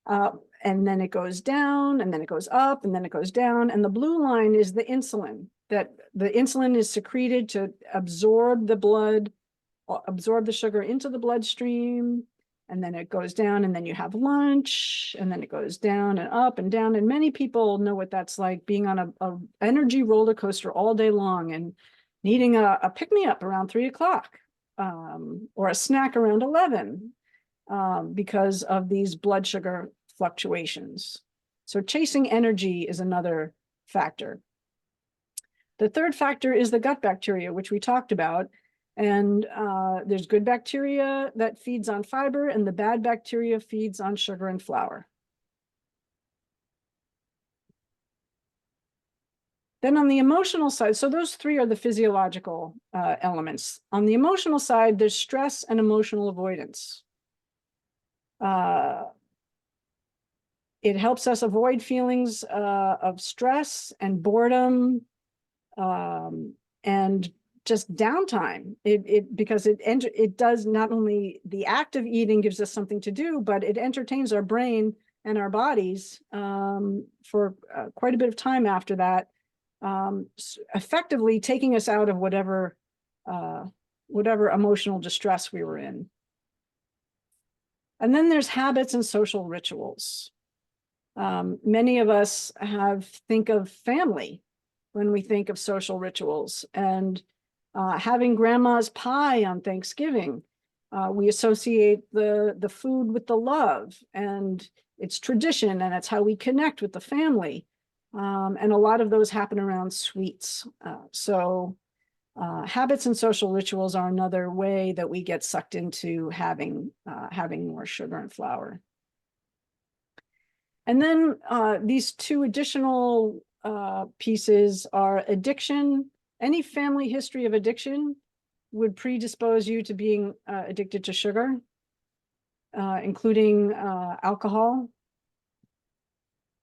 And then it goes down, and then it goes up, and then it goes down. And the blue line is the insulin, that the insulin is secreted to absorb the sugar into the bloodstream, and then it goes down, and then you have lunch, and then it goes down and up and down. And many people know what that's like, being on a energy roller coaster all day long and needing a pick-me-up around 3 o'clock or a snack around 11 because of these blood sugar fluctuations. So chasing energy is another factor. The third factor is the gut bacteria, which we talked about. And there's good bacteria that feeds on fiber, and the bad bacteria feeds on sugar and flour. Then on the emotional side, so those three are the physiological elements. On the emotional side, there's stress and emotional avoidance. It helps us avoid feelings of stress and boredom and just downtime. Because it does not only the act of eating gives us something to do, but it entertains our brain and our bodies for quite a bit of time after that, effectively taking us out of whatever emotional distress we were in. And then there's habits and social rituals. Many of us think of family when we think of social rituals, and having grandma's pie on Thanksgiving. We associate the food with the love, and it's tradition, and it's how we connect with the family. And a lot of those happen around sweets. So habits and social rituals are another way that we get sucked into having more sugar and flour. And then these two additional pieces are addiction. Any family history of addiction would predispose you to being addicted to sugar, including alcohol,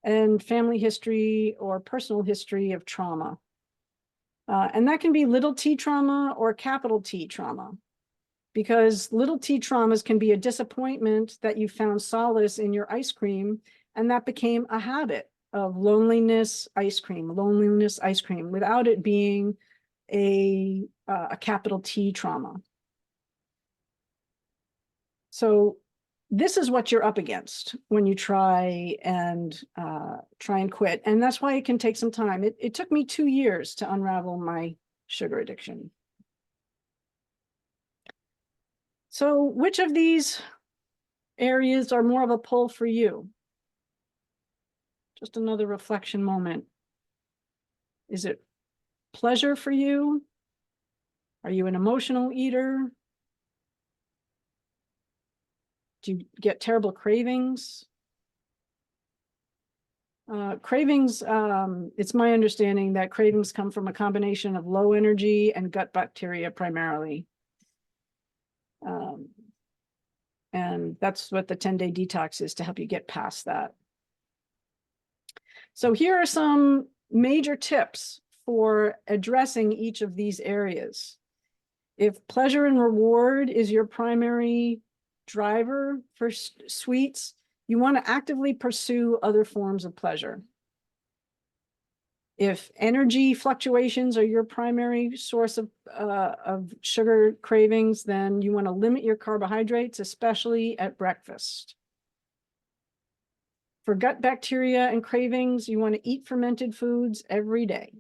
and family history or personal history of trauma. And that can be little t trauma or capital T trauma, because little t traumas can be a disappointment that you found solace in your ice cream, and that became a habit of loneliness ice cream, without it being a capital T trauma. So this is what you're up against when you try and quit. And that's why it can take some time. It took me 2 years to unravel my sugar addiction. So which of these areas are more of a pull for you? Just another reflection moment. Is it pleasure for you? Are you an emotional eater? Do you get terrible cravings? Cravings, it's my understanding that cravings come from a combination of low energy and gut bacteria primarily. And that's what the 10-day detox is, to help you get past that. So here are some major tips for addressing each of these areas. If pleasure and reward is your primary driver for sweets, you want to actively pursue other forms of pleasure. If energy fluctuations are your primary source of sugar cravings, then you want to limit your carbohydrates, especially at breakfast. For gut bacteria and cravings, you want to eat fermented foods every day.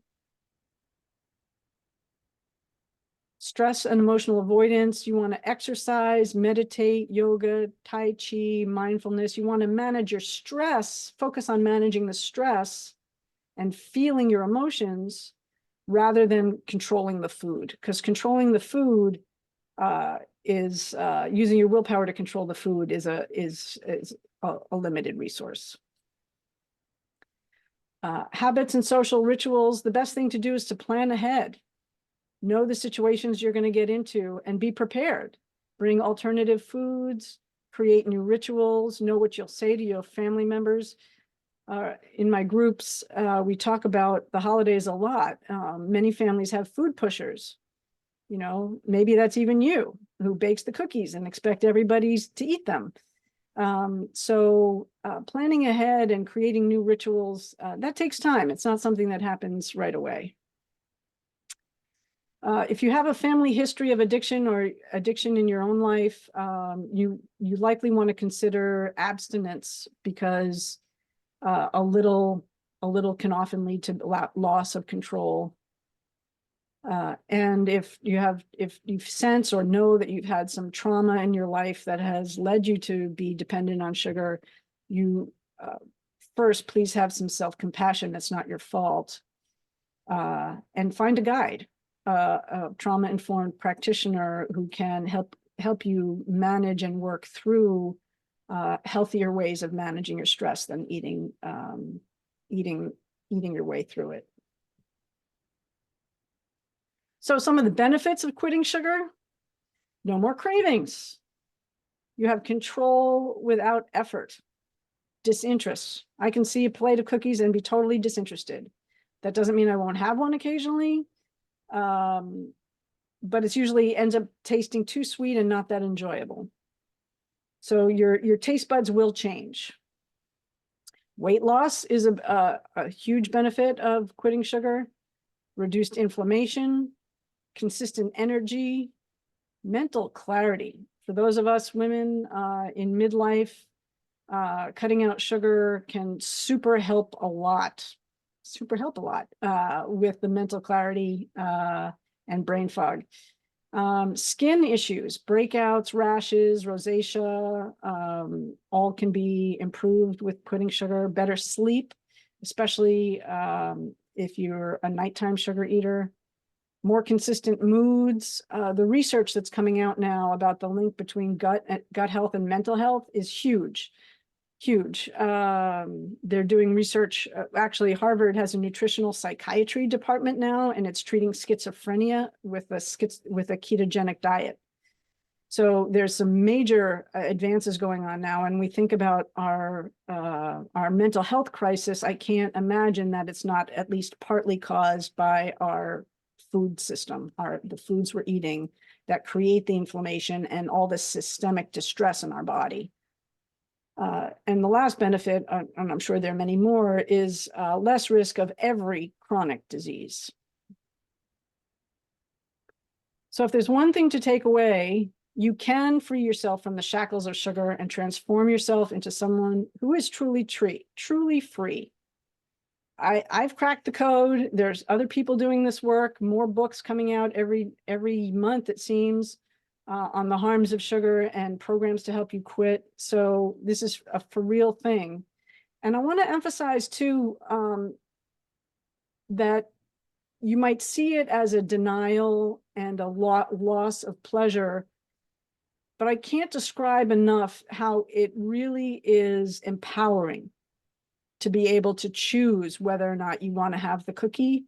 Stress and emotional avoidance, you want to exercise, meditate, yoga, Tai Chi, mindfulness. You want to manage your stress, focus on managing the stress and feeling your emotions rather than controlling the food, because controlling the food is using your willpower to control the food is a limited resource. Habits and social rituals, the best thing to do is to plan ahead. Know the situations you're going to get into and be prepared. Bring alternative foods, create new rituals, know what you'll say to your family members. In my groups, we talk about the holidays a lot. Many families have food pushers. You know, maybe that's even you who bakes the cookies and expect everybody to eat them. So planning ahead and creating new rituals, that takes time. It's not something that happens right away. If you have a family history of addiction or addiction in your own life, you likely want to consider abstinence, because a little can often lead to loss of control. And if you sense or know that you've had some trauma in your life that has led you to be dependent on sugar, you first, please have some self-compassion. That's not your fault. And find a guide, a trauma-informed practitioner who can help you manage and work through healthier ways of managing your stress than eating your way through it. So some of the benefits of quitting sugar: no more cravings. You have control without effort. Disinterest. I can see a plate of cookies and be totally disinterested. That doesn't mean I won't have one occasionally, but it usually ends up tasting too sweet and not that enjoyable. So your taste buds will change. Weight loss is a huge benefit of quitting sugar. Reduced inflammation, consistent energy, mental clarity. For those of us women in midlife, cutting out sugar can super help a lot with the mental clarity and brain fog. Skin issues, breakouts, rashes, rosacea, all can be improved with quitting sugar. Better sleep, especially if you're a nighttime sugar eater. More consistent moods. The research that's coming out now about the link between gut health and mental health is huge. They're doing research. Actually, Harvard has a nutritional psychiatry department now, and it's treating schizophrenia with a ketogenic diet. So there's some major advances going on now. And we think about our mental health crisis. I can't imagine that it's not at least partly caused by our food system, the foods we're eating that create the inflammation and all the systemic distress in our body. And the last benefit, and I'm sure there are many more, is less risk of every chronic disease. So if there's one thing to take away, you can free yourself from the shackles of sugar and transform yourself into someone who is truly free. I've cracked the code. There's other people doing this work, more books coming out every month, it seems, on the harms of sugar and programs to help you quit. So this is a for real thing. And I want to emphasize too, that you might see it as a denial and a loss of pleasure, but I can't describe enough how it really is empowering to be able to choose whether or not you want to have the cookie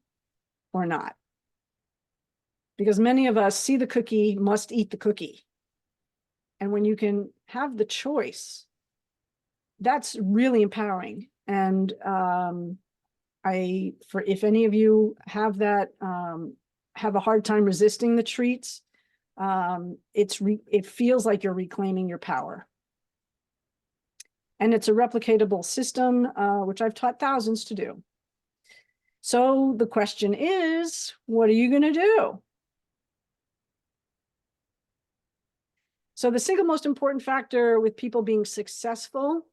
or not. Because many of us see the cookie, must eat the cookie. And when you can have the choice, that's really empowering. And if any of you have that, have a hard time resisting the treats, it feels like you're reclaiming your power. And it's a replicatable system, which I've taught thousands to do. So the question is, what are you going to do? So the single most important factor with people being successful,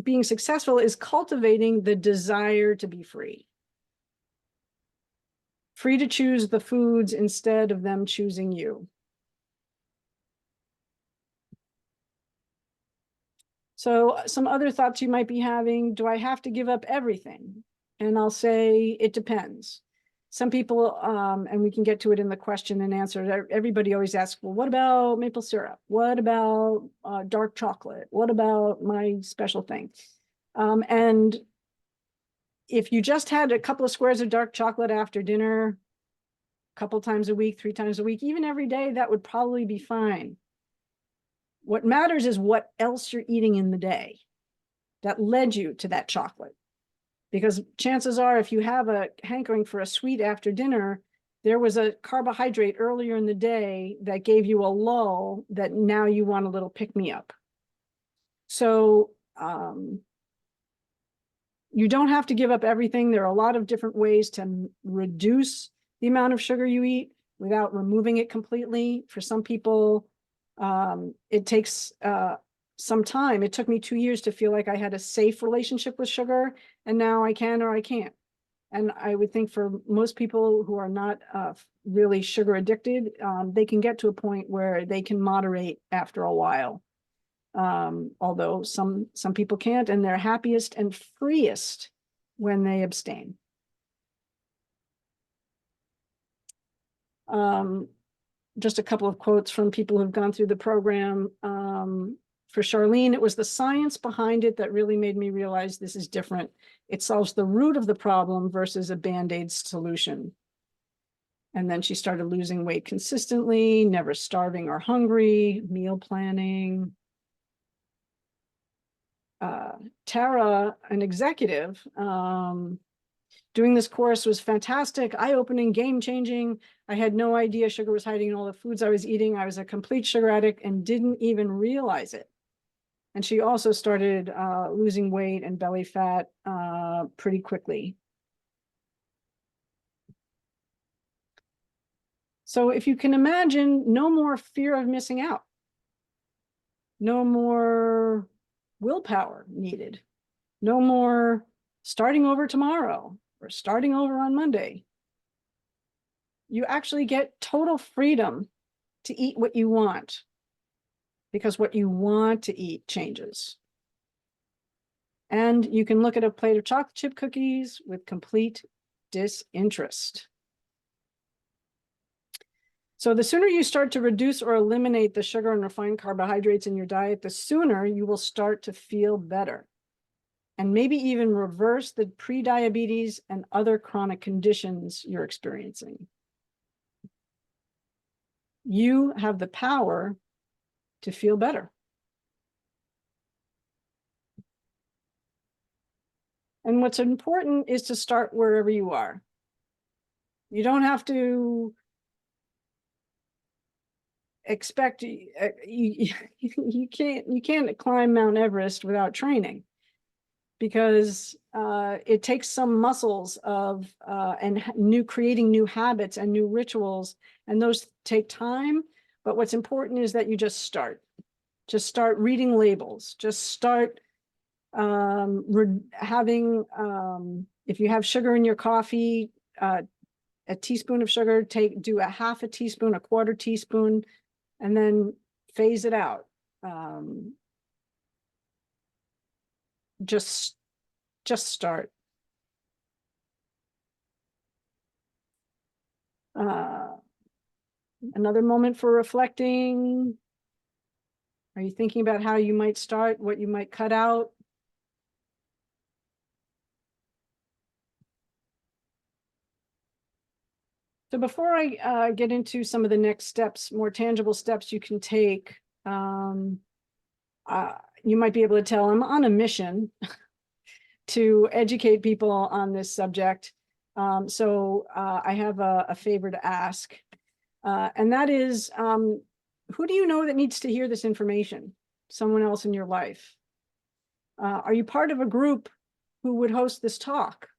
being successful is cultivating the desire to be free. Free to choose the foods instead of them choosing you. So some other thoughts you might be having, do I have to give up everything? And I'll say, it depends. Some people, and we can get to it in the question and answer, everybody always asks, well, what about maple syrup? What about dark chocolate? What about my special thing? And if you just had a couple of squares of dark chocolate after dinner, a couple times a week, 3 times a week, even every day, that would probably be fine. What matters is what else you're eating in the day that led you to that chocolate. Because chances are, if you have a hankering for a sweet after dinner, there was a carbohydrate earlier in the day that gave you a lull that now you want a little pick-me-up. So you don't have to give up everything. There are a lot of different ways to reduce the amount of sugar you eat without removing it completely. For some people, it takes some time. It took me 2 years to feel like I had a safe relationship with sugar, and now I can or I can't. And I would think for most people who are not really sugar addicted, they can get to a point where they can moderate after a while. Although some people can't, and they're happiest and freest when they abstain. Just a couple of quotes from people who've gone through the program. For Charlene, it was the science behind it that really made me realize this is different. It solves the root of the problem versus a Band-Aid solution. And then she started losing weight consistently, never starving or hungry, meal planning. Tara, an executive, doing this course was fantastic, eye-opening, game-changing. I had no idea sugar was hiding in all the foods I was eating. I was a complete sugar addict and didn't even realize it. And she also started losing weight and belly fat pretty quickly. So if you can imagine, no more fear of missing out. No more willpower needed. No more starting over tomorrow or starting over on Monday. You actually get total freedom to eat what you want, because what you want to eat changes. And you can look at a plate of chocolate chip cookies with complete disinterest. So the sooner you start to reduce or eliminate the sugar and refined carbohydrates in your diet, the sooner you will start to feel better, and maybe even reverse the prediabetes and other chronic conditions you're experiencing. You have the power to feel better. And what's important is to start wherever you are. You don't have to expect, you can't climb Mount Everest without training, because it takes some muscles of creating new habits and new rituals, and those take time. But what's important is that you just start reading labels, just start having, if you have sugar in your coffee, a teaspoon of sugar, do a half a teaspoon, a quarter teaspoon, and then phase it out. Just start. Another moment for reflecting. Are you thinking about how you might start, what you might cut out? So before I get into some of the next steps, more tangible steps you can take, you might be able to tell I'm on a mission to educate people on this subject. I have a favor to ask. And that is, who do you know that needs to hear this information? Someone else in your life? Are you part of a group who would host this talk?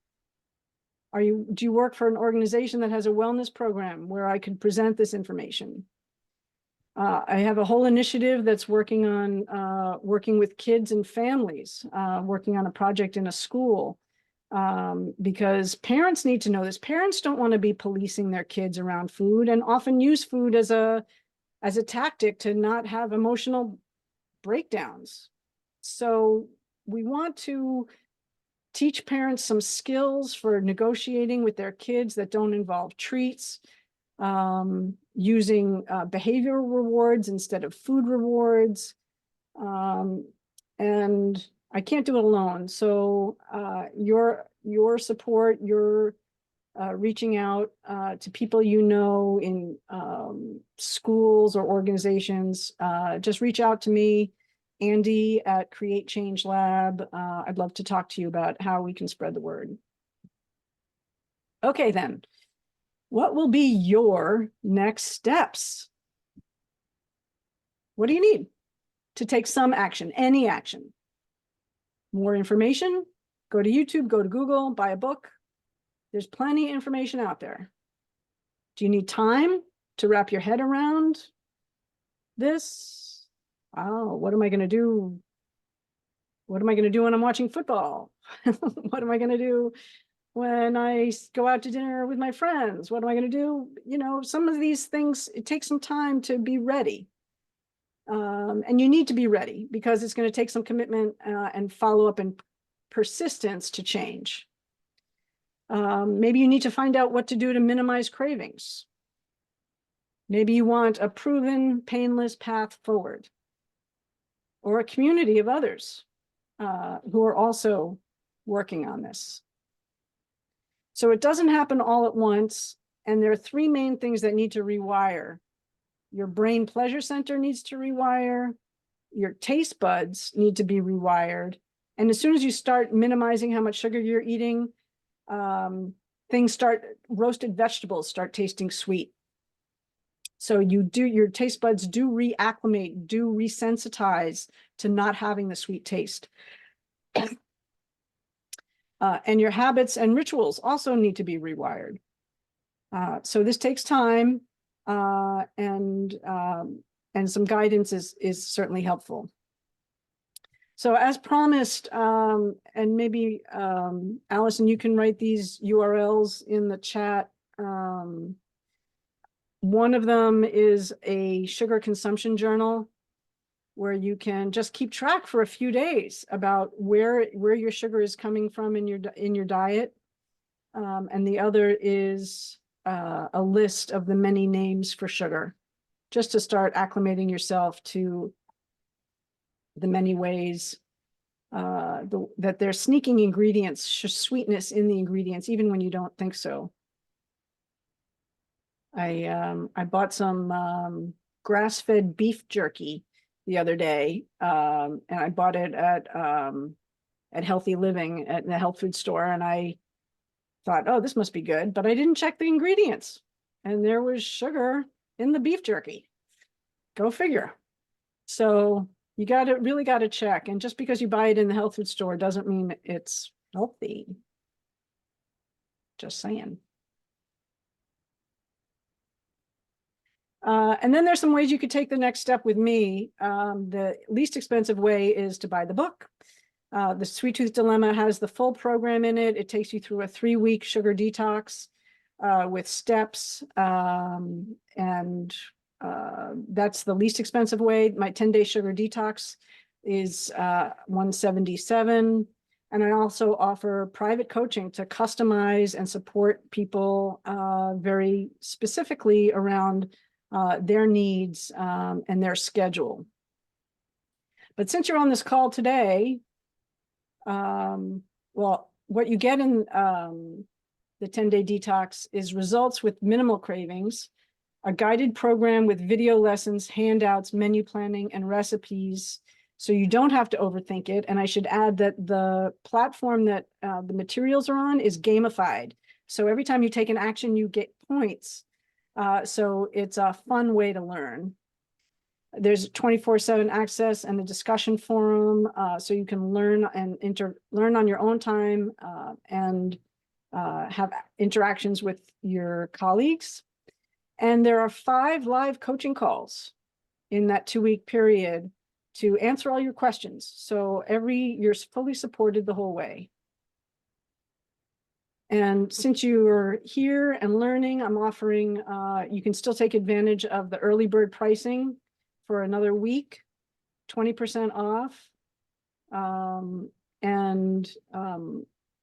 Do you work for an organization that has a wellness program where I could present this information? I have a whole initiative that's working on working with kids and families, working on a project in a school, because parents need to know this. Parents don't want to be policing their kids around food, and often use food as a tactic to not have emotional breakdowns. So we want to teach parents some skills for negotiating with their kids that don't involve treats, using behavioral rewards instead of food rewards. And I can't do it alone. So your support, your reaching out to people you know in schools or organizations, just reach out to me, Andy at Create Change Lab. I'd love to talk to you about how we can spread the word. Okay, then. What will be your next steps? What do you need to take some action, any action? More information? Go to YouTube, go to Google, buy a book. There's plenty of information out there. Do you need time to wrap your head around this? Oh, what am I going to do? What am I going to do when I'm watching football? What am I going to do when I go out to dinner with my friends? What am I going to do? You know, some of these things, it takes some time to be ready. And you need to be ready because it's going to take some commitment and follow up and persistence to change. Maybe you need to find out what to do to minimize cravings. Maybe you want a proven, painless path forward, or a community of others who are also working on this. So it doesn't happen all at once. And there are three main things that need to rewire. Your brain pleasure center needs to rewire. Your taste buds need to be rewired. And as soon as you start minimizing how much sugar you're eating, roasted vegetables start tasting sweet. So your taste buds do reacclimate, do resensitize to not having the sweet taste. And your habits and rituals also need to be rewired. So this takes time, and some guidance is certainly helpful. So as promised, and maybe Allison, you can write these URLs in the chat. One of them is a sugar consumption journal where you can just keep track for a few days about where your sugar is coming from in your diet. And the other is a list of the many names for sugar, just to start acclimating yourself to the many ways that there's sneaking ingredients, sweetness in the ingredients, even when you don't think so. I bought some grass-fed beef jerky the other day, and I bought it at Healthy Living at the health food store, and I thought, oh, this must be good, but I didn't check the ingredients, and there was sugar in the beef jerky. Go figure. So you really got to check, and just because you buy it in the health food store doesn't mean it's healthy. Just saying. And then there's some ways you could take the next step with me. The least expensive way is to buy the book. The Sweet Tooth Dilemma has the full program in it. It takes you through a 3-week sugar detox with steps. And that's the least expensive way. My 10-day sugar detox is $177. And I also offer private coaching to customize and support people very specifically around their needs and their schedule. But since you're on this call today, well, what you get in the 10-day detox is results with minimal cravings, a guided program with video lessons, handouts, menu planning, and recipes, so you don't have to overthink it. And I should add that the platform that the materials are on is gamified. So every time you take an action, you get points. So it's a fun way to learn. There's 24/7 access and a discussion forum, so you can learn and learn on your own time, and have interactions with your colleagues. And there are 5 live coaching calls in that 2-week period to answer all your questions. So you're fully supported the whole way. And since you are here and learning, I'm offering, you can still take advantage of the early bird pricing for another week, 20% off.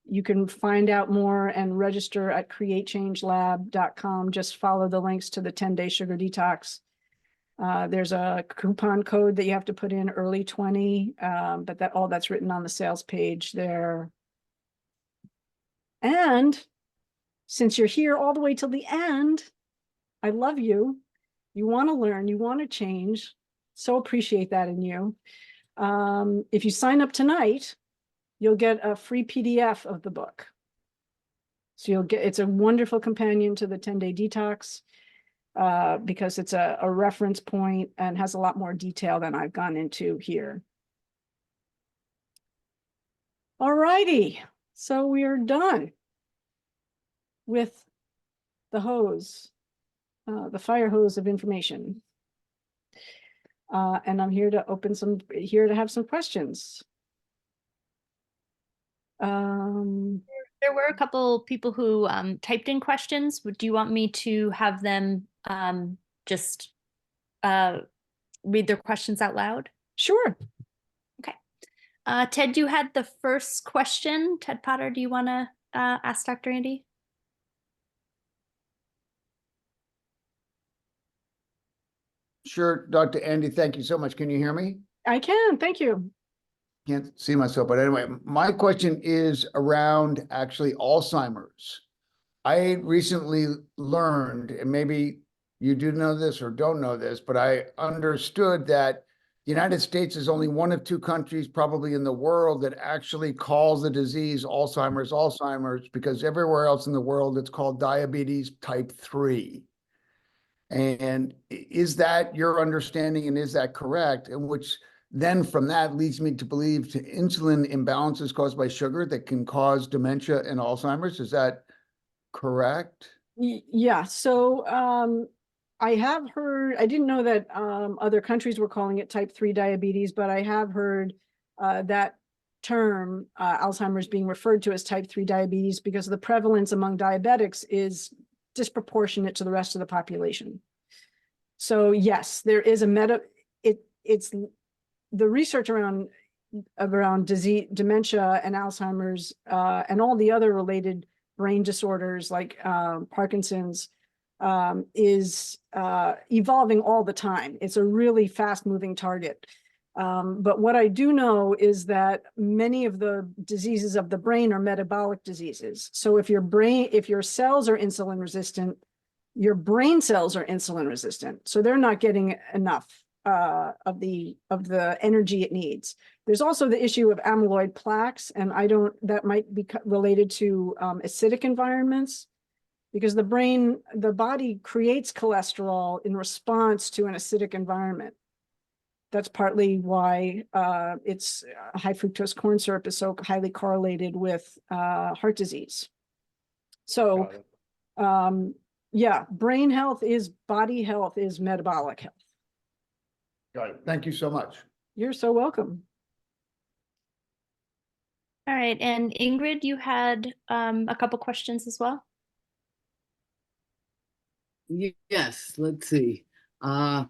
You can find out more and register at createchangelab.com. Just follow the links to the 10-day sugar detox. There's a coupon code that you have to put in, early 20, but that's written on the sales page there. And since you're here all the way till the end, I love you. You want to learn, you want to change. So appreciate that in you. If you sign up tonight, you'll get a free PDF of the book. So it's a wonderful companion to the 10-day detox, because it's a reference point and has a lot more detail than I've gone into here. All righty, so we are done with the hose, the fire hose of information. And I'm here to have some questions. There were a couple people who typed in questions. Do you want me to have them just read their questions out loud? Sure. Okay. Ted, you had the first question. Ted Potter, do you want to ask Dr. Andy? Sure, Dr. Andy, thank you so much. Can you hear me? I can, thank you. Can't see myself, but anyway, my question is around actually Alzheimer's. I recently learned, and maybe you do know this or don't know this, but I understood that the United States is only one of 2 countries probably in the world that actually calls the disease Alzheimer's, because everywhere else in the world it's called diabetes type 3. And is that your understanding, and is that correct? And which then from that leads me to believe to insulin imbalances caused by sugar that can cause dementia and Alzheimer's. Is that correct? Yeah, so I have heard, I didn't know that other countries were calling it type 3 diabetes, but I have heard that term, Alzheimer's, being referred to as type 3 diabetes because the prevalence among diabetics is disproportionate to the rest of the population. So yes, there is it's the research around disease, dementia and Alzheimer's, and all the other related brain disorders like Parkinson's, is evolving all the time. It's a really fast moving target. But what I do know is that many of the diseases of the brain are metabolic diseases. So if your cells are insulin resistant, your brain cells are insulin resistant. So they're not getting enough of the energy it needs. There's also the issue of amyloid plaques, and that might be related to acidic environments, because the body creates cholesterol in response to an acidic environment. That's partly why it's high fructose corn syrup is so highly correlated with heart disease. So yeah, brain health is body health, is metabolic health. Got it. Thank you so much. You're so welcome. All right, and Ingrid, you had a couple questions as well. Yes, let's see. I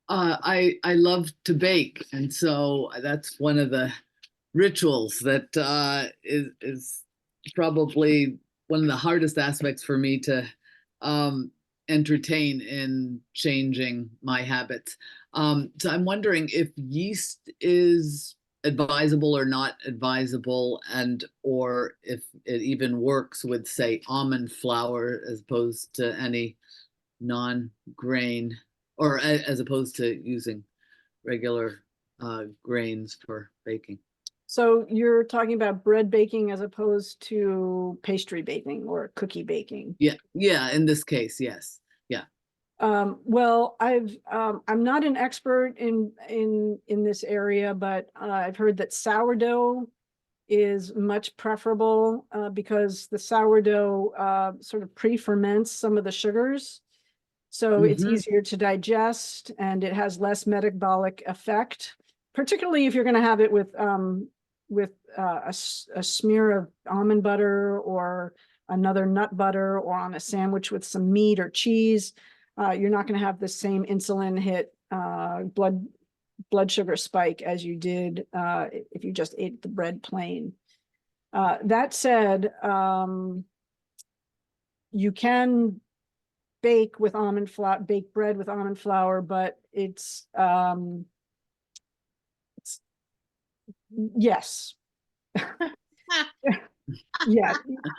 love to bake, and so that's one of the rituals that is probably one of the hardest aspects for me to entertain in changing my habits. So I'm wondering if yeast is advisable or not advisable, or if it even works with, say, almond flour as opposed to any non-grain, or as opposed to using regular grains for baking. So you're talking about bread baking as opposed to pastry baking or cookie baking. Yeah, in this case, yes. Well, I'm not an expert in this area, but I've heard that sourdough is much preferable because the sourdough sort of pre-ferments some of the sugars. So it's Mhm. easier to digest and it has less metabolic effect, particularly if you're going to have it with a smear of almond butter or another nut butter or on a sandwich with some meat or cheese. You're not going to have the same insulin hit blood sugar spike as you did if you just ate the bread plain. That said, you can bake with almond flour, bake bread with almond flour, but it's yes. Yeah,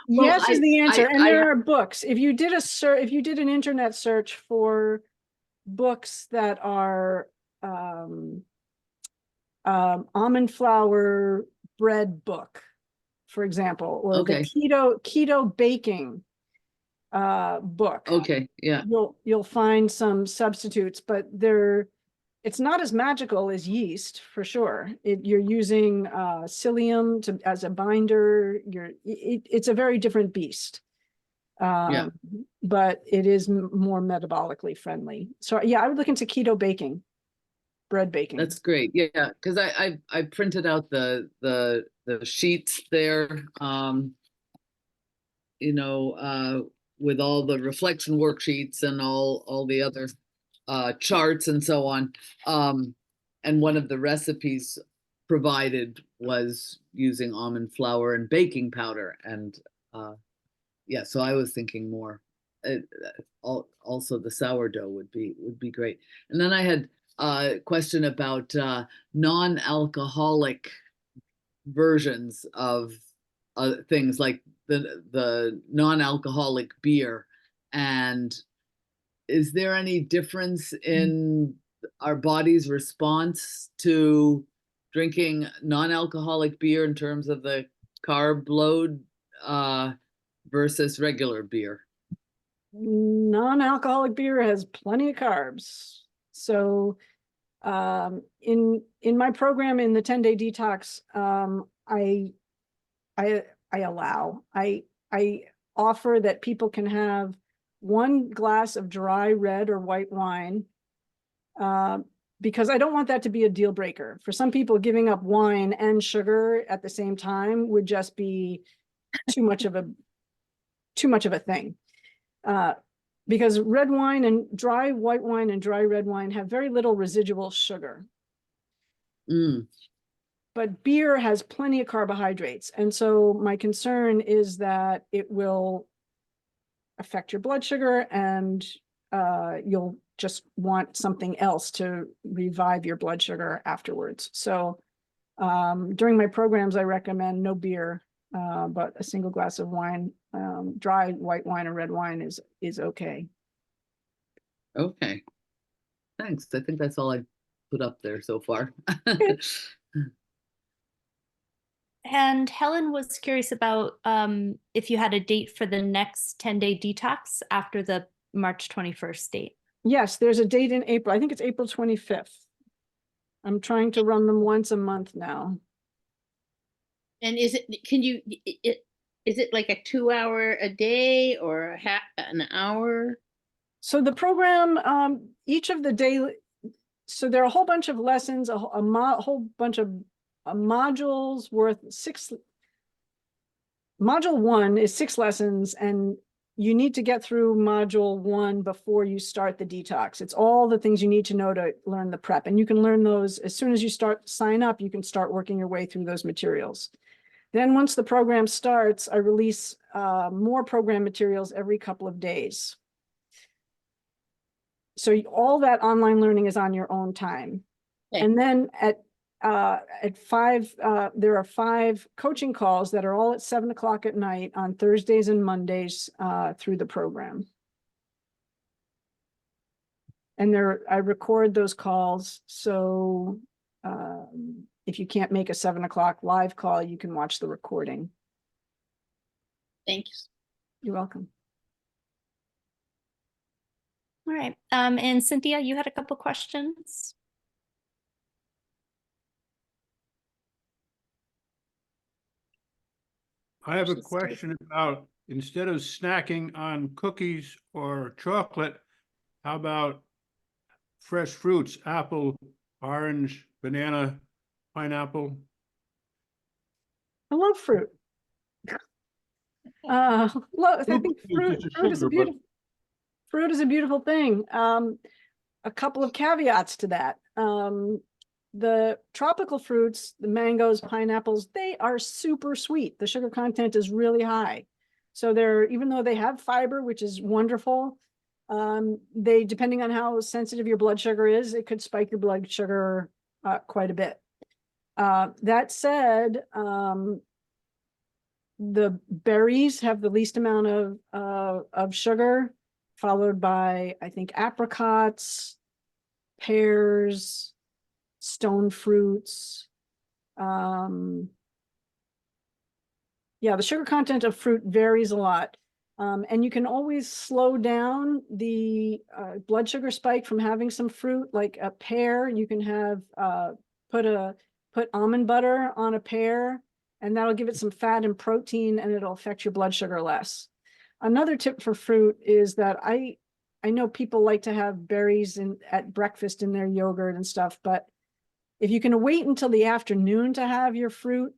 Well, yes is the answer. And I there are books. If you did if you did an internet search for books that are almond flour bread book, for example, or the Okay. keto baking book, Okay, yeah. you'll find some substitutes, but it's not as magical as yeast for sure. You're using psyllium as a binder. It's a very different beast. Yeah. But it is more metabolically friendly. So yeah, I would look into keto baking, bread baking. That's great. Yeah, because I printed out the sheets there, with all the reflection worksheets and all the other charts and so on. And one of the recipes provided was using almond flour and baking powder. And yeah, so I was thinking more. Also, the sourdough would be great. And then I had a question about non-alcoholic versions of things like the non-alcoholic beer. And is there any difference in our body's response to drinking non-alcoholic beer in terms of the carb load versus regular beer? Non-alcoholic beer has plenty of carbs. So in my program in the 10-day detox, I offer that people can have 1 glass of dry red or white wine, because I don't want that to be a deal breaker. For some people, giving up wine and sugar at the same time would just be too much of a thing. Because red wine and dry white wine and dry red wine have very little residual sugar. But beer has plenty of carbohydrates. And so my concern is that it will affect your blood sugar and you'll just want something else to revive your blood sugar afterwards. So during my programs, I recommend no beer, but a single glass of wine, dry white wine or red wine is okay. Okay. Thanks. I think that's all I put up there so far. And Helen was curious about if you had a date for the next 10-day detox after the March 21st date. Yes, there's a date in April. I think it's April 25th. I'm trying to run them once a month now. And is it like a 2-hour a day or an hour? So the program, each of the daily, so there are a whole bunch of lessons, a whole bunch of modules worth 6. Module 1 is 6 lessons, and you need to get through module 1 before you start the detox. It's all the things you need to know to learn the prep, and you can learn those as soon as you sign up. You can start working your way through those materials. Then once the program starts, I release more program materials every couple of days. So all that online learning is on your own time. Okay. And then at 5, there are 5 coaching calls that are all at 7 o'clock at night on Thursdays and Mondays through the program. And I record those calls. So if you can't make a 7 o'clock live call, you can watch the recording. Thanks. You're welcome. All right. And Cynthia, you had a couple questions. I have a She's still- question about, instead of snacking on cookies or chocolate, how about fresh fruits, apple, orange, banana, pineapple? I love fruit. I think Fruit is fruit is a sugar, but- beautiful, fruit is a beautiful thing. A couple of caveats to that. The tropical fruits, the mangoes, pineapples, they are super sweet. The sugar content is really high. So even though they have fiber, which is wonderful, they, depending on how sensitive your blood sugar is, it could spike your blood sugar quite a bit. That said, the berries have the least amount of sugar, followed by, I think, apricots, pears, stone fruits. Yeah, the sugar content of fruit varies a lot. And you can always slow down the blood sugar spike from having some fruit, like a pear. You can have put almond butter on a pear, and that'll give it some fat and protein, and it'll affect your blood sugar less. Another tip for fruit is that I know people like to have berries at breakfast in their yogurt and stuff, but if you can wait until the afternoon to have your fruit,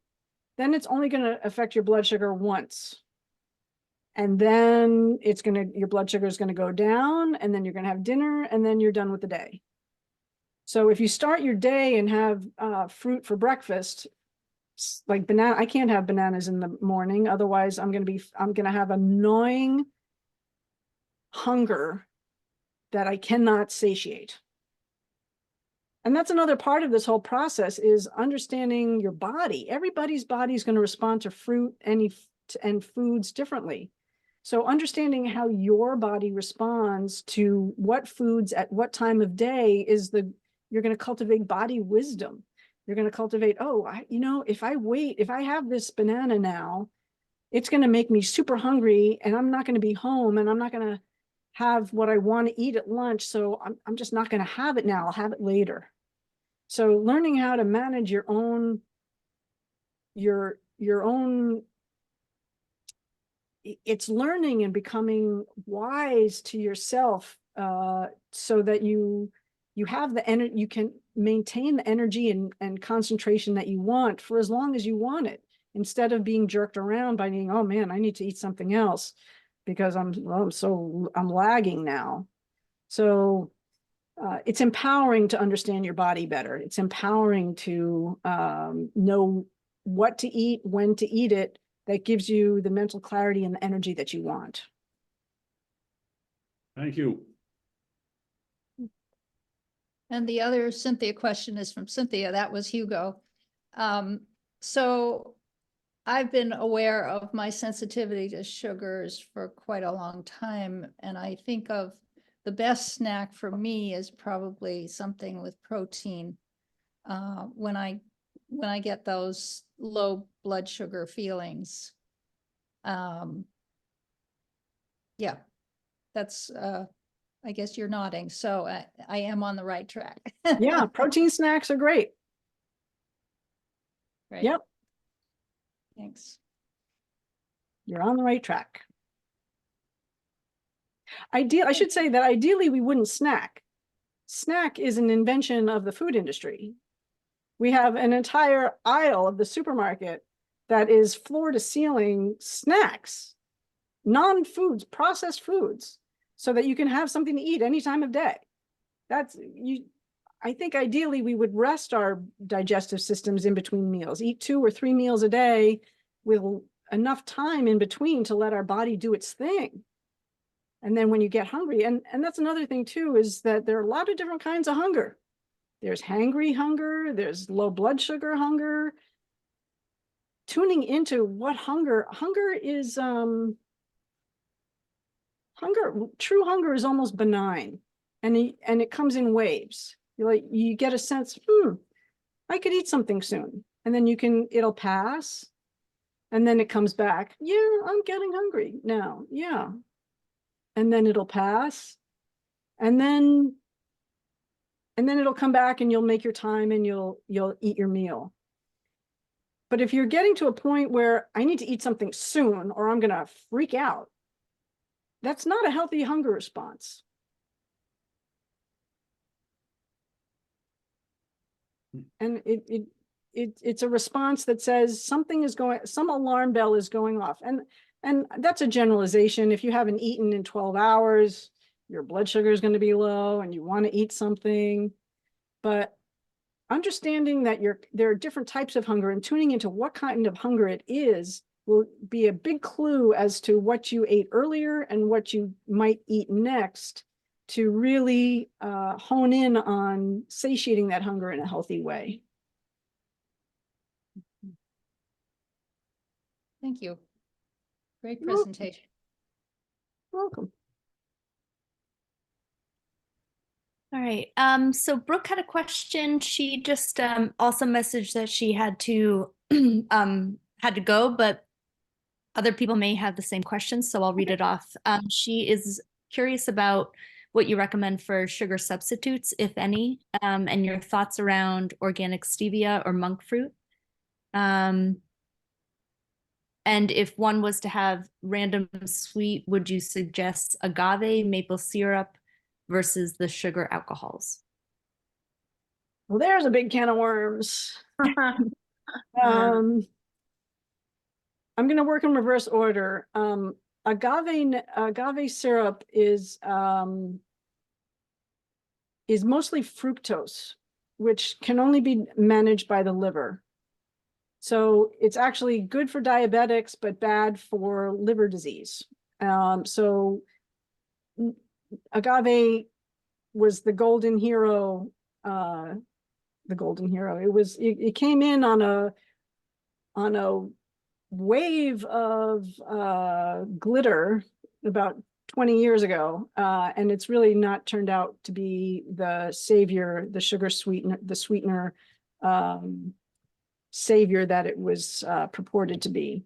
then it's only going to affect your blood sugar once. And then your blood sugar is going to go down, and then you're going to have dinner, and then you're done with the day. So if you start your day and have fruit for breakfast, like banana, I can't have bananas in the morning. Otherwise I'm going to have annoying hunger that I cannot satiate. And that's another part of this whole process, is understanding your body. Everybody's body is going to respond to fruit and foods differently. So understanding how your body responds to what foods at what time of day you're going to cultivate body wisdom. You're going to cultivate, if I have this banana now, it's going to make me super hungry, and I'm not going to be home, and I'm not going to have what I want to eat at lunch. So I'm just not going to have it now. I'll have it later. So learning how to manage your own, it's learning and becoming wise to yourself, so that you have the energy, you can maintain the energy and concentration that you want for as long as you want it, instead of being jerked around by being, oh man, I need to eat something else because I'm lagging now. So it's empowering to understand your body better. It's empowering to know what to eat, when to eat it. That gives you the mental clarity and the energy that you want. Thank you. And the other Cynthia question is from Cynthia. That was Hugo. So I've been aware of my sensitivity to sugars for quite a long time. And I think of the best snack for me is probably something with protein. When I get those low blood sugar feelings. Yeah, that's, I guess you're nodding. So I am on the right track. Yeah, protein snacks are great. Right. Yep, Thanks. you're on the right track. I should say that ideally we wouldn't snack. Snack is an invention of the food industry. We have an entire aisle of the supermarket that is floor to ceiling snacks, non-foods, processed foods, so that you can have something to eat any time of day. I think ideally we would rest our digestive systems in between meals, eat 2 or 3 meals a day with enough time in between to let our body do its thing. And then when you get hungry, and that's another thing too, is that there are a lot of different kinds of hunger. There's hangry hunger, there's low blood sugar hunger. Tuning into what hunger is, true hunger is almost benign, and it comes in waves. You get a sense, I could eat something soon. And then it'll pass. And then it comes back. Yeah, I'm getting hungry now. Yeah. And then it'll pass. And then it'll come back and you'll make your time and you'll eat your meal. But if you're getting to a point where I need to eat something soon or I'm going to freak out, that's not a healthy hunger response. And it's a response that says some alarm bell is going off. And that's a generalization. If you haven't eaten in 12 hours, your blood sugar is going to be low and you want to eat something. But understanding that there are different types of hunger and tuning into what kind of hunger it is will be a big clue as to what you ate earlier and what you might eat next to really hone in on satiating that hunger in a healthy way. Thank you. Great You're welcome. presentation. Welcome. All right. So Brooke had a question. She just also messaged that she had to go, but other people may have the same questions, so I'll read it off. She is curious about what you recommend for sugar substitutes, if any, and your thoughts around organic stevia or monk fruit. And if one was to have random sweet, would you suggest agave, maple syrup versus the sugar alcohols? Well, there's a big can of worms. I'm going to work in reverse order. Agave syrup is mostly fructose, which can only be managed by the liver. So it's actually good for diabetics, but bad for liver disease. So agave was the golden hero. It came in on a wave of glitter about 20 years ago, and it's really not turned out to be the savior, the sugar sweetener, the sweetener savior that it was purported to be.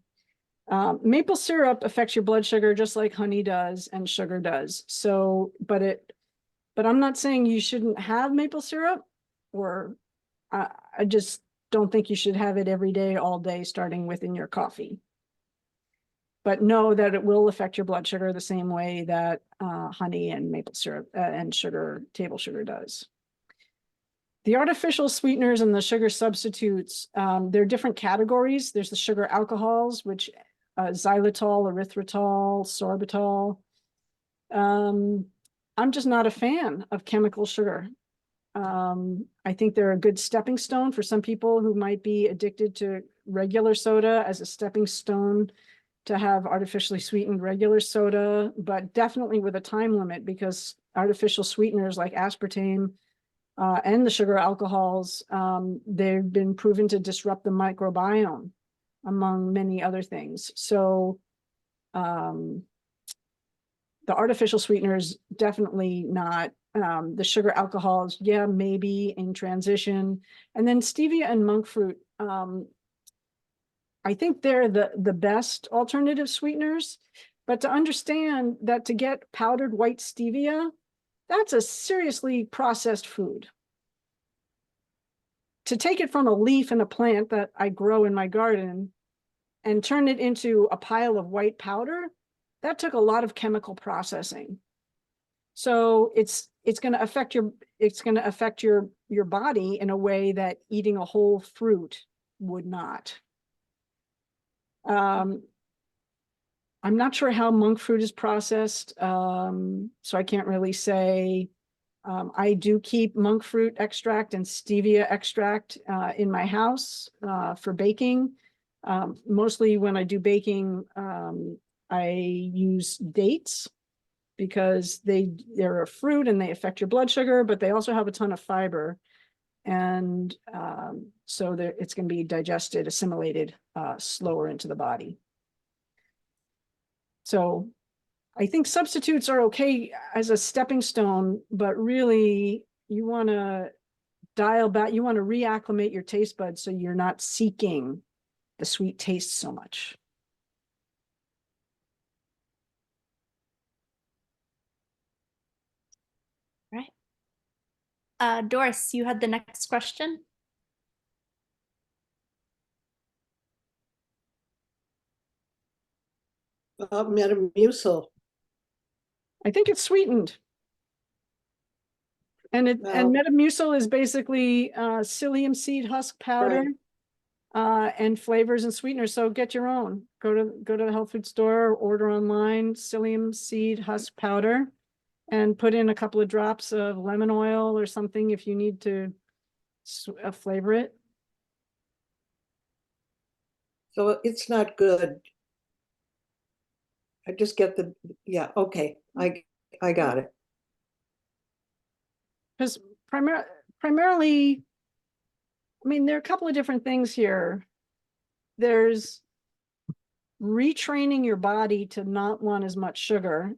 Maple syrup affects your blood sugar just like honey does and sugar does. So, but I'm not saying you shouldn't have maple syrup, or I just don't think you should have it every day, all day, starting within your coffee. But know that it will affect your blood sugar the same way that honey and maple syrup and sugar, table sugar does. The artificial sweeteners and the sugar substitutes, they're different categories. There's the sugar alcohols, which xylitol, erythritol, sorbitol. I'm just not a fan of chemical sugar. I think they're a good stepping stone for some people who might be addicted to regular soda as a stepping stone to have artificially sweetened regular soda, but definitely with a time limit, because artificial sweeteners like aspartame and the sugar alcohols, they've been proven to disrupt the microbiome, among many other things. So the artificial sweeteners, definitely not. The sugar alcohols, yeah, maybe in transition. And then stevia and monk fruit, I think they're the best alternative sweeteners. But to understand that to get powdered white stevia, that's a seriously processed food. To take it from a leaf in a plant that I grow in my garden and turn it into a pile of white powder, that took a lot of chemical processing. So it's going to affect your body in a way that eating a whole fruit would not. I'm not sure how monk fruit is processed, so I can't really say. I do keep monk fruit extract and stevia extract in my house for baking. Mostly when I do baking, I use dates because they're a fruit and they affect your blood sugar, but they also have a ton of fiber. And so it's going to be digested, assimilated slower into the body. So I think substitutes are okay as a stepping stone, but really you want to dial back, you want to reacclimate your taste buds so you're not seeking the sweet taste so much. Right. Doris, you had the next question? Metamucil. I think it's sweetened. And Well- Metamucil is basically psyllium seed husk powder. And flavors and sweeteners. So get your own. Go to the health food store, order online, psyllium seed husk powder, and put in a couple of drops of lemon oil or something if you need to flavor it. So it's not good. I just get the, yeah, okay, I got it. Because primarily, I mean, there are a couple of different things here. There's retraining your body to not want as much sugar.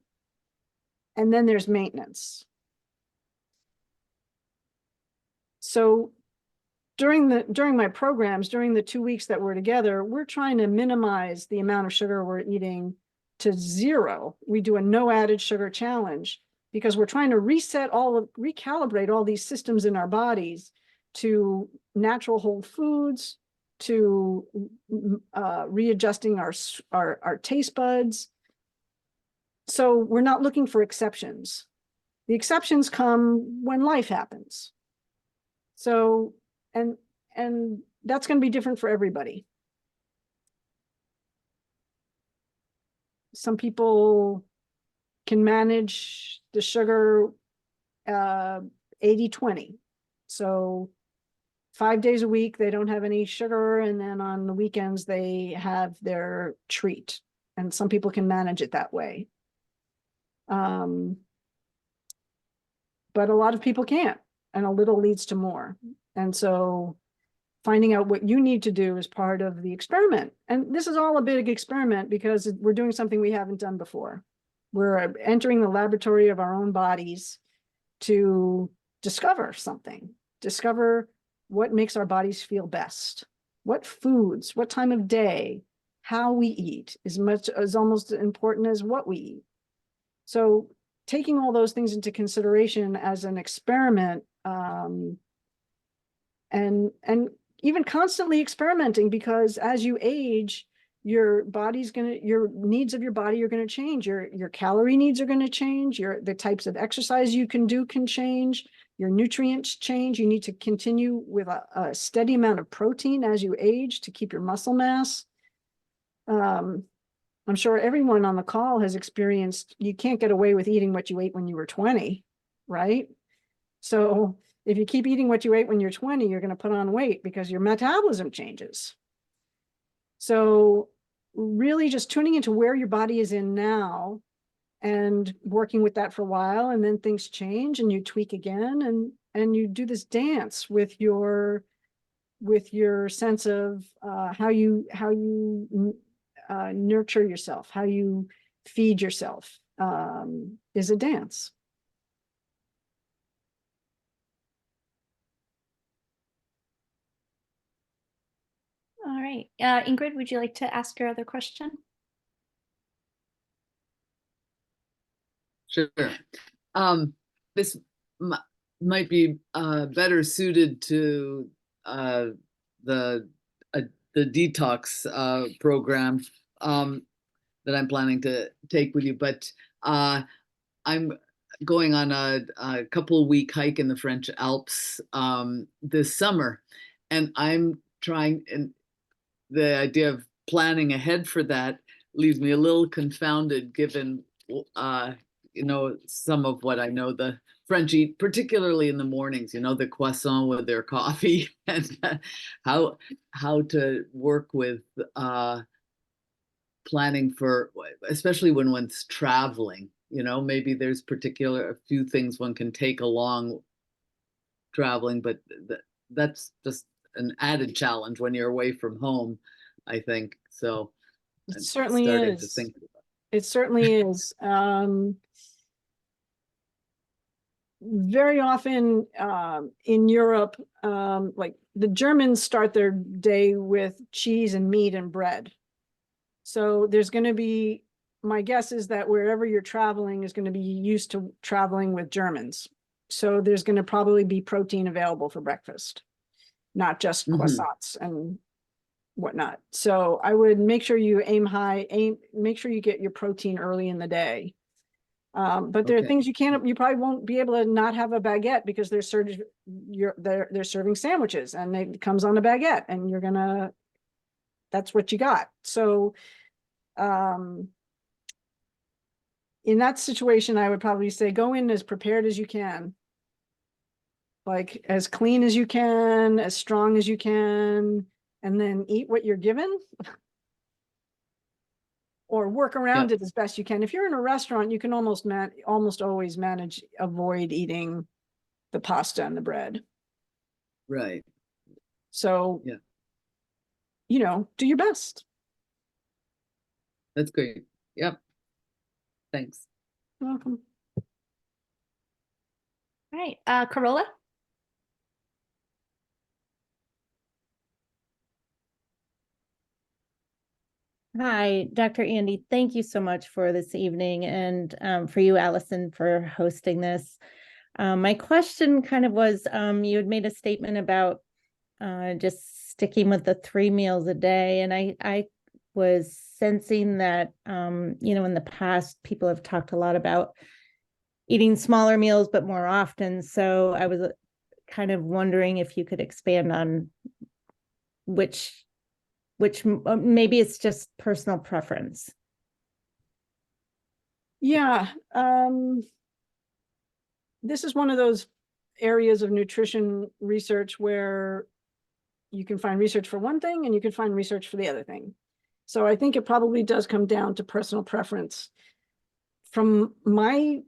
And then there's maintenance. So during my programs, during the 2 weeks that we're together, we're trying to minimize the amount of sugar we're eating to 0. We do a no added sugar challenge because we're trying to recalibrate all these systems in our bodies to natural whole foods, to readjusting our taste buds. So we're not looking for exceptions. The exceptions come when life happens. So, and that's going to be different for everybody. Some people can manage the sugar 80-20. So 5 days a week, they don't have any sugar. And then on the weekends, they have their treat. And some people can manage it that way. But a lot of people can't, and a little leads to more. And so finding out what you need to do is part of the experiment. And this is all a big experiment because we're doing something we haven't done before. We're entering the laboratory of our own bodies to discover something, discover what makes our bodies feel best, what foods, what time of day, how we eat is almost as important as what we eat. So taking all those things into consideration as an experiment, and even constantly experimenting, because as you age, your needs of your body are going to change. Your calorie needs are going to change. The types of exercise you can do can change. Your nutrients change. You need to continue with a steady amount of protein as you age to keep your muscle mass. I'm sure everyone on the call has experienced, you can't get away with eating what you ate when you were 20, right? So if you keep eating what you ate when you're 20, you're going to put on weight because your metabolism changes. So really just tuning into where your body is in now and working with that for a while, and then things change and you tweak again, and you do this dance with your sense of how you nurture yourself, how you feed yourself, is a dance. All right. Ingrid, would you like to ask your other question? Sure. This might be better suited to the detox program that I'm planning to take with you, but I'm going on a couple-week hike in the French Alps this summer, and I'm trying, and the idea of planning ahead for that leaves me a little confounded, given some of what I know the French eat, particularly in the mornings, the croissant with their coffee, and how to work with planning for, especially when one's traveling. Maybe there's a few things one can take along traveling, but that's just an added challenge when you're away from home, I think. So It I'm certainly starting to is. think It certainly is. very often in Europe, like the Germans start their day with cheese and meat and bread. So there's going to be, my guess is that wherever you're traveling is going to be used to traveling with Germans. So there's going to probably be protein available for breakfast, not just Mhm. croissants and whatnot. So I would make sure you aim high, make sure you get your protein early in the day. But there are Okay. things you probably won't be able to not have a baguette because they're serving sandwiches and it comes on a baguette and that's what you got. So, in that situation, I would probably say go in as prepared as you can. Like as clean as you can, as strong as you can, and then eat what you're given. Or work around it as best you can. If you're in a restaurant, you can almost always avoid eating the pasta and the bread. Right. So, Yeah. Do your best. That's great. Yep. Thanks. You're welcome. All right, Corolla? Hi, Dr. Andy. Thank you so much for this evening and for you, Allison, for hosting this. My question kind of was, you had made a statement about just sticking with the 3 meals a day. And I was sensing that, in the past, people have talked a lot about eating smaller meals, but more often. So I was kind of wondering if you could expand on which maybe it's just personal preference. Yeah. This is one of those areas of nutrition research where you can find research for one thing and you can find research for the other thing. So I think it probably does come down to personal preference. From my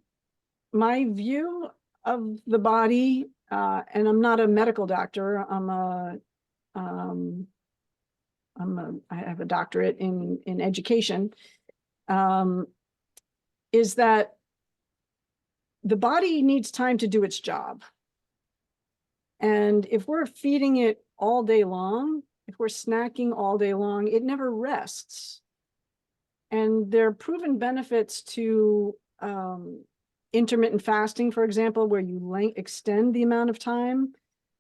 view of the body, and I'm not a medical doctor, I have a doctorate in education, is that the body needs time to do its job. And if we're feeding it all day long, if we're snacking all day long, it never rests. And there are proven benefits to intermittent fasting, for example, where you extend the amount of time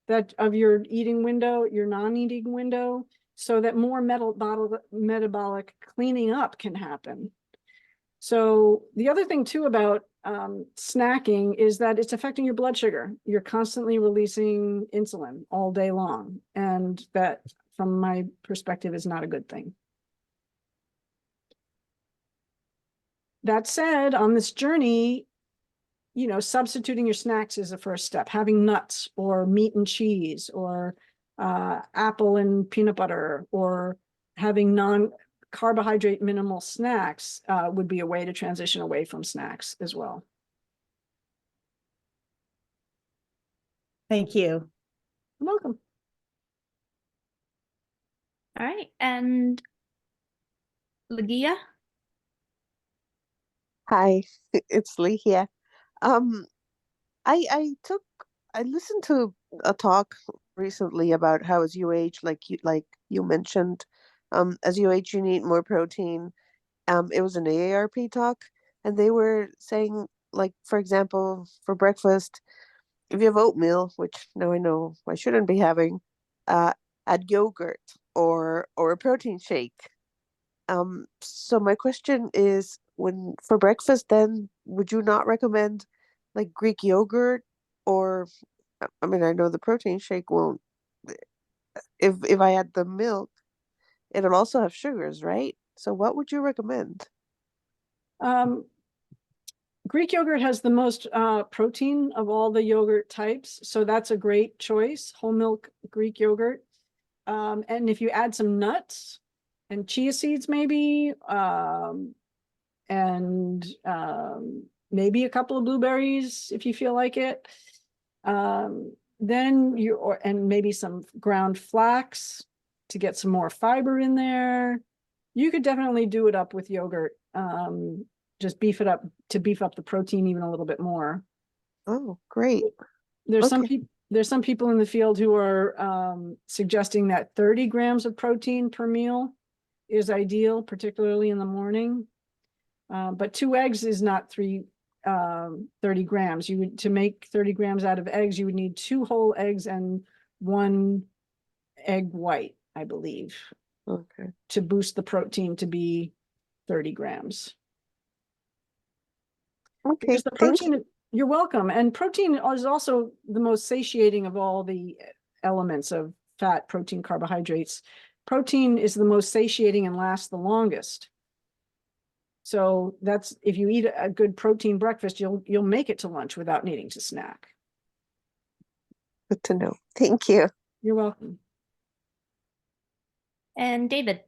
that of your eating window, your non-eating window, so that more metabolic cleaning up can happen. So the other thing too about snacking is that it's affecting your blood sugar. You're constantly releasing insulin all day long. And that, from my perspective, is not a good thing. That said, on this journey, substituting your snacks is the first step. Having nuts or meat and cheese or apple and peanut butter, or having non-carbohydrate minimal snacks would be a way to transition away from snacks as well. Thank you. You're welcome. All right, and Lagia? Hi, it's Lee here. I listened to a talk recently about how as you age, like you mentioned, as you age you need more protein. It was an AARP talk, and they were saying, like, for example, for breakfast, if you have oatmeal, which now I know I shouldn't be having, add yogurt or a protein shake. So my question is, for breakfast, then would you not recommend like Greek yogurt, or I mean, I know the protein shake won't. If I add the milk, it'll also have sugars, right? So what would you recommend? Greek yogurt has the most protein of all the yogurt types, so that's a great choice. Whole milk Greek yogurt. And if you add some nuts and chia seeds, maybe, and maybe a couple of blueberries if you feel like it, then and maybe some ground flax to get some more fiber in there. You could definitely do it up with yogurt. Just beef it up to beef up the protein even a little bit more. Oh, great. There's some Okay. people, there's some people in the field who are suggesting that 30 grams of protein per meal is ideal, particularly in the morning. But 2 eggs is not 30 grams. You would, to make 30 grams out of eggs, you would need 2 whole eggs and 1 egg white, I believe, Okay. to boost the protein to be 30 grams. Okay. Because the Thank you. protein, you're welcome. And protein is also the most satiating of all the elements of fat, protein, carbohydrates. Protein is the most satiating and lasts the longest. So that's, if you eat a good protein breakfast, you'll make it to lunch without needing to snack. Good to know. Thank you. You're welcome. And David.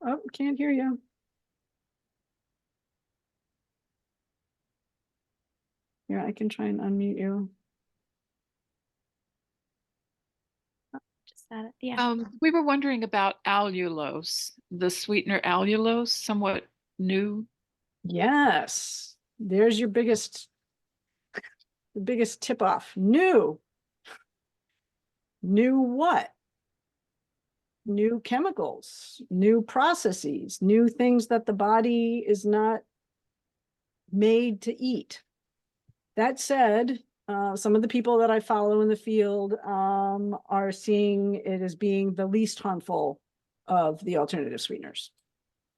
Oh, can't hear you. Here, I can try and unmute you. Just add it. Yeah. We were wondering about allulose, the sweetener allulose, somewhat new. Yes, there's your biggest, the biggest tip off. New. New what? New chemicals, new processes, new things that the body is not made to eat. That said, some of the people that I follow in the field are seeing it as being the least harmful of the alternative sweeteners.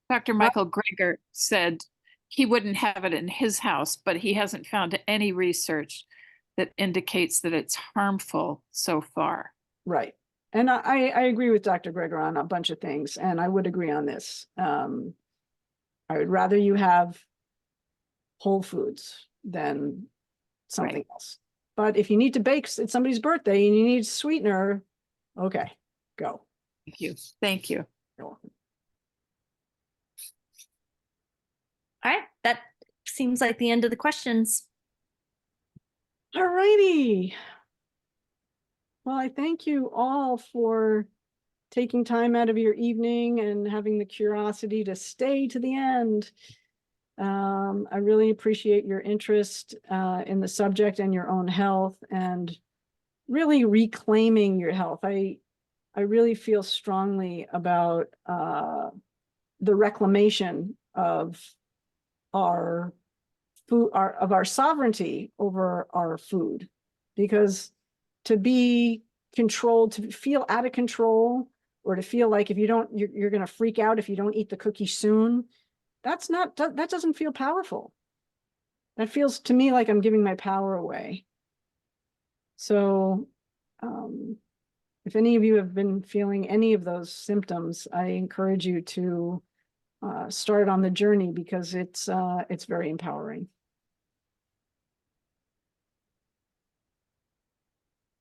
Dr. Michael Greger said he wouldn't have it in his house, but he hasn't found any research that indicates that it's harmful so far. Right. And I agree with Dr. Greger on a bunch of things, and I would agree on this. I would rather you have whole foods than something else. But if you need to bake, it's somebody's birthday and you need sweetener, okay, go. Thank you. Thank you. You're welcome. All right. That seems like the end of the questions. All righty. Well, I thank you all for taking time out of your evening and having the curiosity to stay to the end. I really appreciate your interest in the subject and your own health and really reclaiming your health. I really feel strongly about the reclamation of our food, of our sovereignty over our food, because to be controlled, to feel out of control, or to feel like if you don't, you're going to freak out if you don't eat the cookie soon, that doesn't feel powerful. That feels to me like I'm giving my power away. So if any of you have been feeling any of those symptoms, I encourage you to start on the journey, because it's very empowering.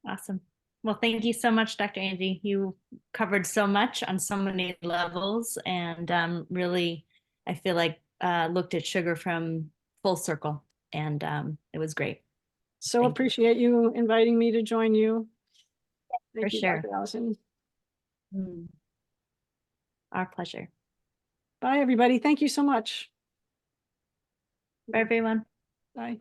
Awesome. Well, thank you so much, Dr. Angie. You covered so much on so many levels, and really, I feel like looked at sugar from full circle, and it was great. So Thank you. appreciate you inviting me to join you. Thank For you, sure. Dr. Allison. Our pleasure. Bye, everybody. Thank you so much. Bye, everyone. Bye.